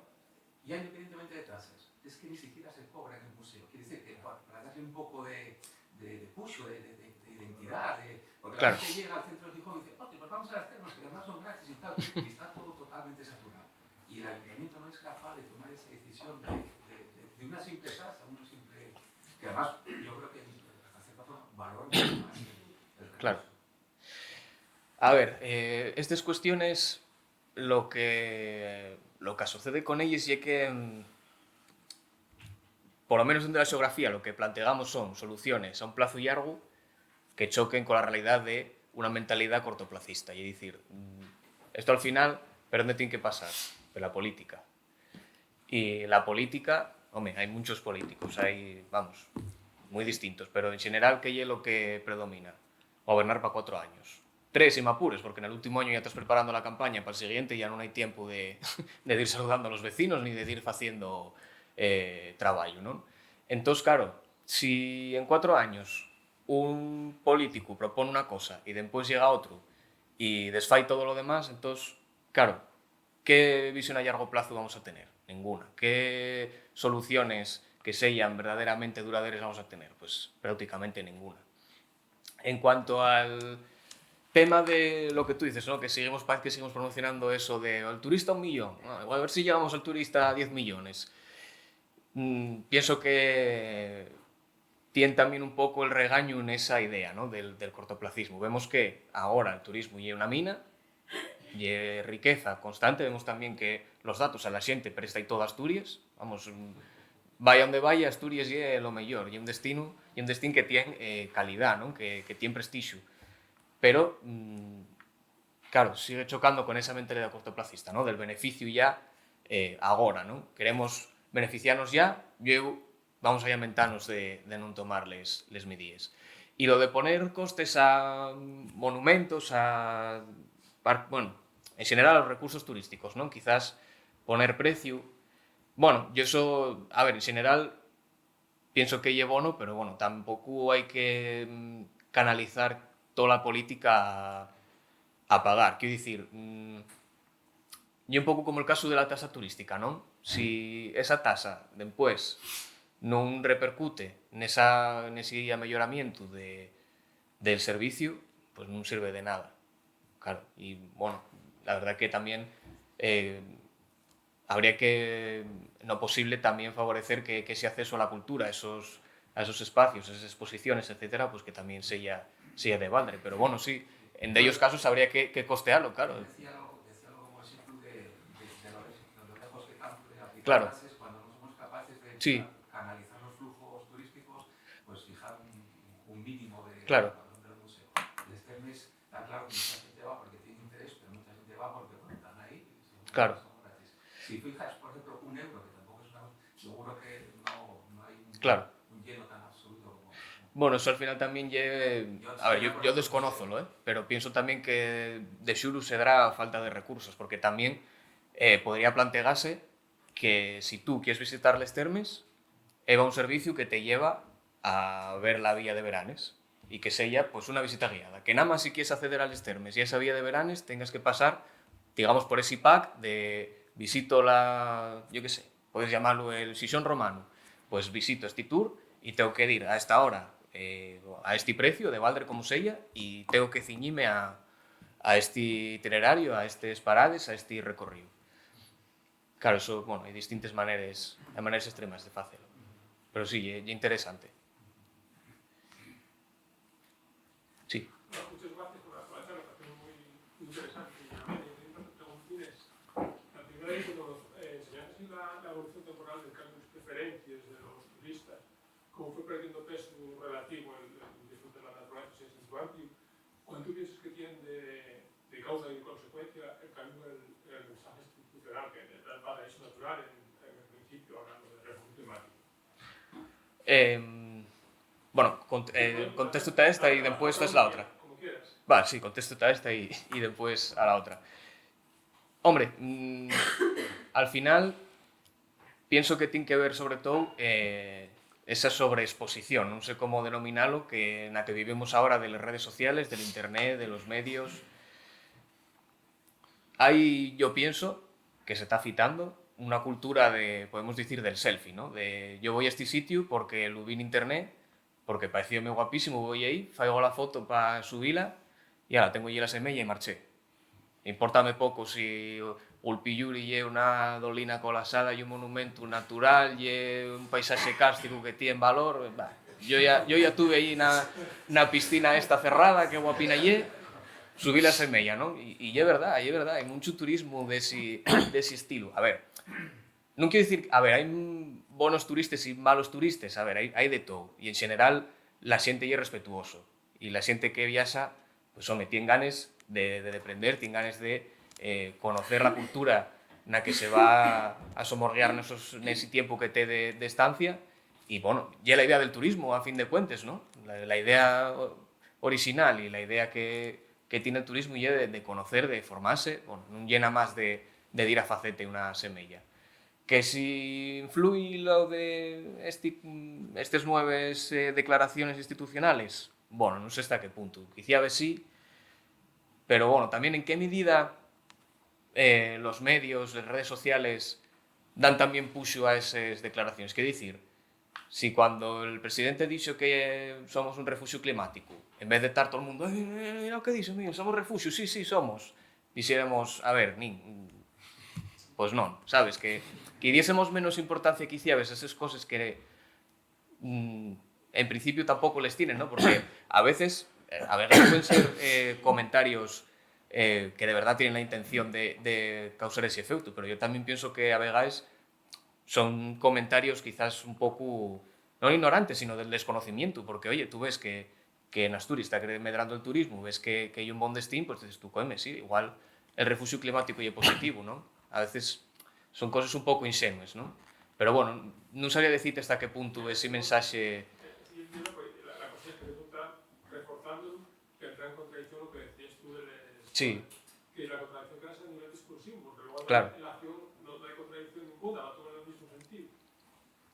ya independientemente de tasas, es que ni siquiera se cobra en el museo. Quiere decir que para darle un poco de push, de identidad, porque claro, la gente llega al centro de Gijón y dice, pues vamos a las termas, que además son gratis y tal, y está todo totalmente saturado. Y el ayuntamiento no es capaz de tomar esa decisión de una simple tasa, que además yo creo que hasta cierta forma valora mucho más el recurso. Claro. A ver, estas cuestiones, lo que sucede con ellas es que, por lo menos dentro da xeografía, lo que planteamos son soluciones a un plazo largo que choquen con la realidad de una mentalidad cortoplacista. Y es decir, esto al final, ¿pero dónde tiene que pasar? Por la política. Y la política, hombre, hay muchos políticos, hay, vamos, muy distintos, pero en general, ¿qué es lo que predomina? Gobernar para 4 años. 3 si me apures, porque en el último año ya estás preparando la campaña para el siguiente y ya no hay tiempo de ir saludando a los vecinos ni de ir haciendo trabajo, ¿no? Entonces, claro, si en 4 años un político propone una cosa y después llega otro y desfai todo lo demás, entonces, claro, ¿qué visión a largo plazo vamos a tener? Ninguna. ¿Qué soluciones que sean verdaderamente duraderas vamos a tener? Pues prácticamente ninguna. En cuanto al tema de lo que tú dices, ¿no? Parece que seguimos promocionando eso de el turista 1 millón. No, a ver si llevamos al turista a 10 millones. Pienso que tiene también un poco el regaño en esa idea, ¿no? del cortoplacismo. Vemos que ahora el turismo lleva una mina, y riqueza constante. Vemos también que los datos a la xente presta y toda Asturias. Vamos, vaya donde vaya, Asturias é lo mellor. É un destino que tiene calidad, ¿no? que tiene prestigio. Pero, claro, sigue chocando con esa mentalidad cortoplacista, ¿no? Del beneficio ya agora, ¿no? Queremos beneficiarnos ya, vamos a lamentarnos de non tomar les medidas. Y lo de poner costes a monumentos, bueno, en general a los recursos turísticos, ¿no? Quizás poner precio. Bueno, yo eso, a ver, en general pienso que es bueno, pero bueno, tampoco hay que canalizar toda la política a pagar. Quiero decir, y un poco como el caso de la tasa turística, ¿no? Si esa tasa después non repercute nese amelloramiento del servicio, pues non sirve de nada. Claro, y bueno, la verdad que también habría que, en lo posible, también favorecer que ese acceso a la cultura, a esos espacios, esas exposiciones, etcétera, pues que también sea de balde. Pero bueno, sí, en de ellos casos habría que costearlo, claro. Decía algo como ejemplo de lo lejos que estamos de aplicar Claro. clases cuando no somos capaces de Sí. canalizar los flujos turísticos, pues fijar un mínimo de Claro. del museo. El Sternes está claro que mucha gente va porque tiene interés, pero mucha gente va porque bueno, están ahí. Claro. Son gratis. Si fijas, por ejemplo, €1, que tampoco es una... Seguro que no hay Claro. un lleno tan absoluto como... Bueno, eso al final también a ver, yo desconózolo, pero pienso también que de xuru se dará falta de recursos, porque también podría plantearse que si tú quieres visitar Les Termes, va un servicio que te lleva a ver la vía de Veranes y que sea pues una visita guiada. Que nada más si quieres acceder a Les Termes y a esa vía de Veranes tengas que pasar, digamos, por ese pack de visito yo qué sé, puedes llamarlo el Sison Romano, pues visito este tour y tengo que ir a esta hora a este precio, de balde como sella, y tengo que ciñirme a este itinerario, a estes parades, a este recorrido. Claro, eso, bueno, hay distintas maneras extremas de hacerlo. Pero sí, es interesante. Sí. Bueno, muchas gracias por la charla, parece muy interesante y amena. Y tengo unas preguntitas. La primera es que nos enseñaste la evolución temporal del cambio de preferencias de los turistas, cómo fue perdiendo peso relativo el disfrute de la naturaleza en sentido amplio. ¿Cuánto piensas que tiene de causa y consecuencia el cambio del mensaje institucional que el paraíso natural en el principio, hablando de refugio climático? Bueno, contesto a esta y después fes la otra. Como quieras. Vale, sí, contesto a esta y después a la otra. Hombre, al final pienso que tiene que ver sobre todo esa sobreexposición, non sei como denominalo, que na que vivimos ahora de las redes sociales, del internet, de los medios. Yo pienso que se está citando una cultura podemos decir, del selfie, ¿no? De yo voy a este sitio porque lo vi en internet, porque parecióme guapísimo, voy ahí, faigo la foto para subirla y ahora tengo allí la semilla y marché. Importame poco si Ulpiyuri é una dolina colapsada y un monumento natural y un paisaje kárstico que tiene valor. Yo ya tuve ahí na piscina esta cerrada, que guapina lle, subir la semella, ¿no? Y es verdad, hay mucho turismo de ese estilo. A ver, non quero dicir, a ver, hai bonos turistas e malos turistas, a ver, hai de todo. E en general, la xente é respetuoso. E la xente que viaxa, pues, home, tien ganes de aprender, tien ganes de conocer la cultura na que se va a somorguear nese tiempo que té de estancia. E, bueno, é la idea del turismo, a fin de cuentas, ¿no? La idea original e la idea que tiene el turismo é de conocer, de formarse, bueno, non llena máis de ir a facete unha semella. Que si influye lo de estas nuevas declaraciones institucionales, bueno, no sé hasta qué punto. Quizá a ver sí, pero bueno, también en qué medida los medios, las redes sociales dan también puxo a esas declaraciones. ¿Qué decir? Si cuando el presidente dijo que somos un refugio climático, en vez de estar todo el mundo, mira lo que dice, somos refugio, sí, somos, dixéramos, a ver, pues non, sabes, que diésemos menos importancia quizá a esas cosas que en principio tampouco les tienen, ¿no? Porque a veces pueden ser comentarios que de verdad tienen la intención de causar ese efecto, pero yo también pienso que a veces son comentarios quizás un poco, no ignorantes, sino del desconocimiento, porque oye, tú ves que en Asturias está medrando el turismo, ves que hay un bon destino, pues dices tú, coime, sí, igual el refugio climático é positivo, ¿no? A veces son cosas un pouco insenuas, ¿no? Pero bueno, non sabría decirte hasta que punto ese mensaxe... La cosa es que tú estás reforzando que entra en contradicción lo que decías tú de Sí. que la contradicción queda a nivel discursivo, porque luego Claro. en la acción no hay contradicción ninguna, va todo en el mismo sentido.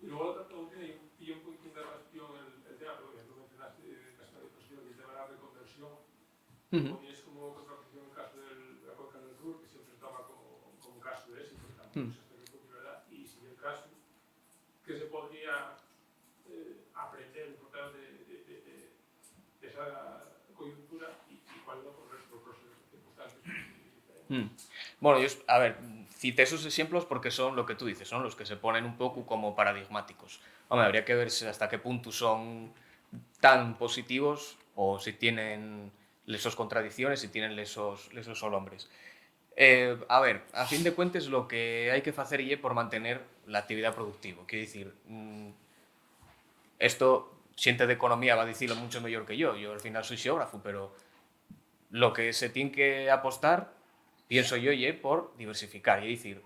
Y luego la otra pregunta, y un poquito de relación el teatro, que tú mencionaste casi la discusión, y el tema de la reconversión, y es como contradicción en el caso de la cuenca del Ruhr, que siempre estaba como caso de éxito, tampoco se está con verdad, y si el caso que se podría aprender por tanto de esa coyuntura y cuál no por circunstancias diferentes. Bueno, yo, a ver, cité esos ejemplos porque son lo que tú dices, son los que se ponen un poco como paradigmáticos. Hombre, habría que ver hasta qué punto son tan positivos o si tienen esas contradicciones, si tienen esos solombres. A ver, a fin de cuentas, lo que hay que hacer es por mantener la actividad productiva. Quiero decir, esto, xente de economía va a decirlo mucho mejor que yo al final soy xeógrafo, pero lo que se tiene que apostar, pienso yo, es por diversificar, es decir,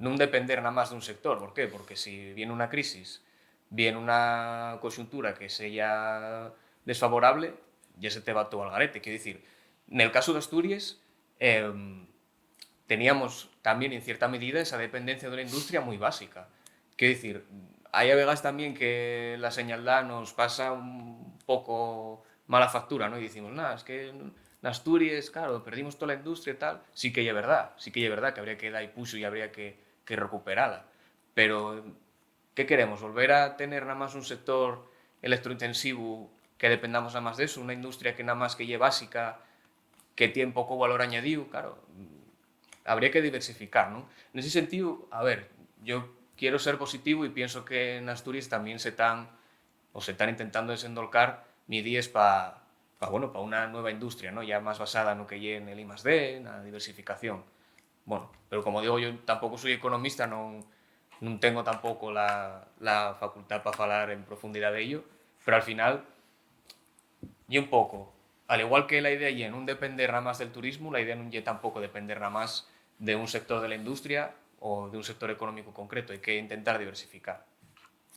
non depender nada más dun sector. ¿Por qué? Porque si viene una crisis, viene una coyuntura que sea desfavorable, ya se te va todo al garete. Quiero decir, en el caso de Asturias, teníamos también en cierta medida esa dependencia de una industria muy básica. Quiero decir, hay a veces también que la señaldad nos pasa un poco mala factura, ¿no? Y decimos, nada, es que en Asturias, claro, perdimos toda la industria y tal. Sí que es verdad que habría que dar puxo y habría que recuperarla. Pero, ¿qué queremos? ¿Volver a tener nada más un sector electrointensivo que dependamos nada más de eso? Una industria que nada más que lleve básica, que tiene poco valor añadido, claro, habría que diversificar, ¿no? En ese sentido, a ver, yo quiero ser positivo y pienso que en Asturias también se están intentando desendolcar medidas para una nueva industria, ¿no? Ya más basada en lo que hay en el I+D, en la diversificación. Bueno, pero como digo, yo tampoco soy economista, no tengo tampoco la facultad para hablar en profundidad de ello, pero al final, y un poco, al igual que la idea es no depender nada más del turismo, la idea no es tampoco depender nada más de un sector de la industria o de un sector económico concreto. Hay que intentar diversificar.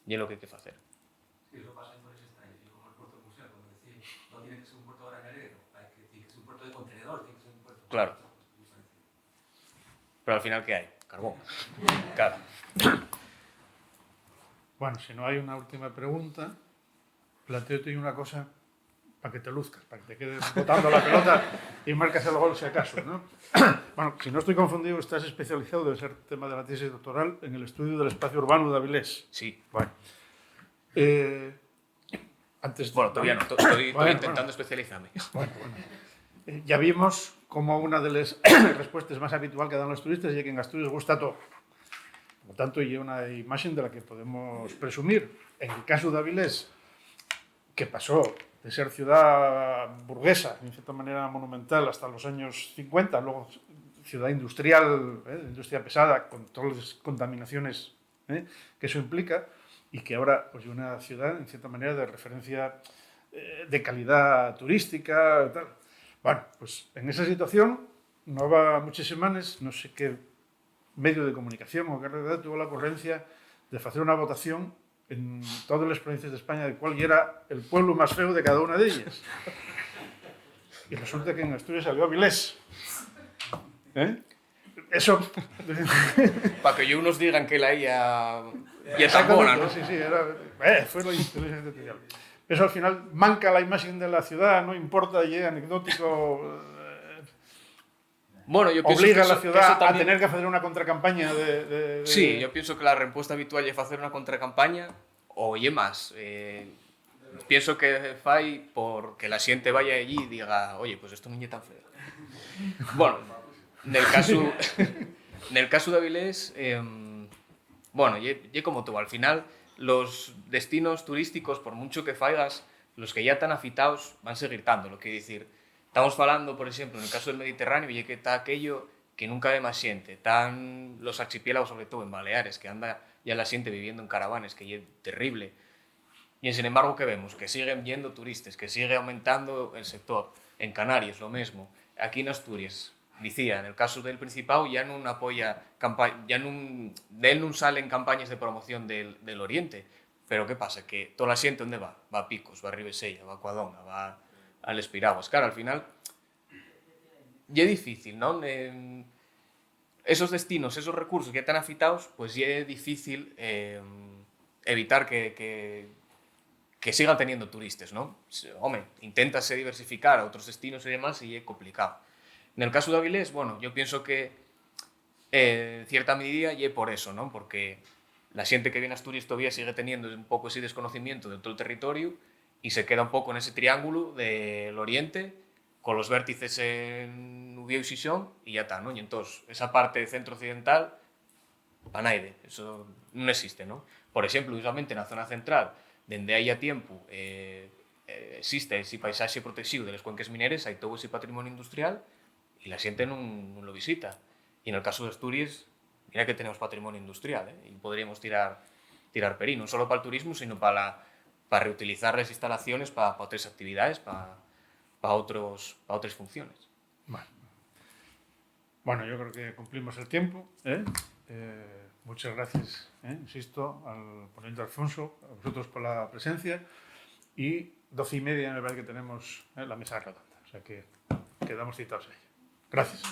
Y es lo que hay que hacer. Sí, eso pasa en Torres Estrellas, y como el puerto de museo, cuando decía, no tiene que ser un puerto granelero, tiene que ser un puerto de contenedor, tiene que ser un puerto... Claro. Pero al final, ¿qué hay? Carbón. Claro. Bueno, si no hay una última pregunta, planteote una cosa para que te luzcas, para que te quedes botando la pelota y marcas el gol si acaso, ¿no? Bueno, si no estoy confundido, estás especializado, debe ser tema de la tesis doctoral, en el estudio del espacio urbano de Avilés. Sí. Bueno. Antes Bueno, todavía no, estoy intentando especializarme. Bueno. Ya vimos como una de las respuestas más habituales que dan los turistas es que en Asturias gusta todo. Por lo tanto, hay una imagen de la que podemos presumir. En el caso de Avilés, que pasó de ser ciudad burguesa, en cierta manera monumental, hasta los años 50, luego ciudad industrial, industria pesada, con todas las contaminaciones que eso implica, y que ahora pues, es una ciudad, en cierta manera, de referencia de calidad turística. Tal. Bueno, pues en esa situación, no va muchas semanas, no sé qué medio de comunicación o qué red tuvo la ocurrencia de hacer una votación en todas las provincias de España de cuál era el pueblo más feo de cada una de ellas. Y resulta que en Asturias salió Avilés. Eso... Para que yo unos digan que la IA ya tan buena, ¿no? Sí, fue la inteligencia artificial. Eso al final manca la imagen de la ciudad, no importa, y es anecdótico... Bueno, yo pienso obliga que a la ciudad también... a tener que hacer una contracampaña Sí, yo pienso que la respuesta habitual es hacer una contracampaña o más. Pienso que fai porque la xente vaya allí y diga, oye, pues esto non é tan feo. Bueno, nel caso de Avilés, bueno, ye como todo, al final los destinos turísticos, por mucho que faigas, los que ya están afitados van a seguir estando, lo que decir. Estamos falando, por exemplo, en el caso del Mediterráneo, y que está aquello que nunca ve máis xente. Están los archipiélagos, sobre todo en Baleares, que anda ya la xente viviendo en caravanes, que é terrible. Y sin embargo, ¿qué vemos? Que siguen yendo turistas, que sigue aumentando el sector. En Canarias, lo mismo. Aquí en Asturias, decía, en el caso del Principado, ya no apoya, ya de él no salen campañas de promoción del Oriente. Pero ¿qué pasa? Que toda la xente, ¿dónde va? Va a Picos, va a Ribesella, va a Cuadona, va a Les Piraguas. Claro, al final, ya es difícil, ¿no? Esos destinos, esos recursos que están afitados, pues ya es difícil evitar que sigan teniendo turistas, ¿no? Hombre, intentase diversificar a otros destinos y demás y es complicado. En el caso de Avilés, bueno, yo pienso que en cierta medida y es por eso, ¿no? Porque la gente que viene a Asturias todavía sigue teniendo un poco ese desconocimiento de todo el territorio y se queda un poco en ese triángulo del Oriente con los vértices en Ubieu y Xixón y ya está, ¿no? Y entonces, esa parte centro-occidental, panaide, eso non existe, ¿no? Por exemplo, usualmente na zona central, dende hai a tiempo, existe ese paisaxe protegido de les cuenques mineres, hai todo ese patrimonio industrial e la xente non lo visita. E en el caso de Asturias, mira que tenemos patrimonio industrial, e podríamos tirar perí, non só para el turismo, sino para reutilizar las instalaciones para otras actividades, para otras funciones. Bueno, yo creo que cumplimos el tiempo. Muchas gracias, insisto, al ponente Alfonso, a vosotros por la presencia. Y 12:30 me parece que tenemos la mesa redonda. O sea que quedamos citados a ella. Gracias.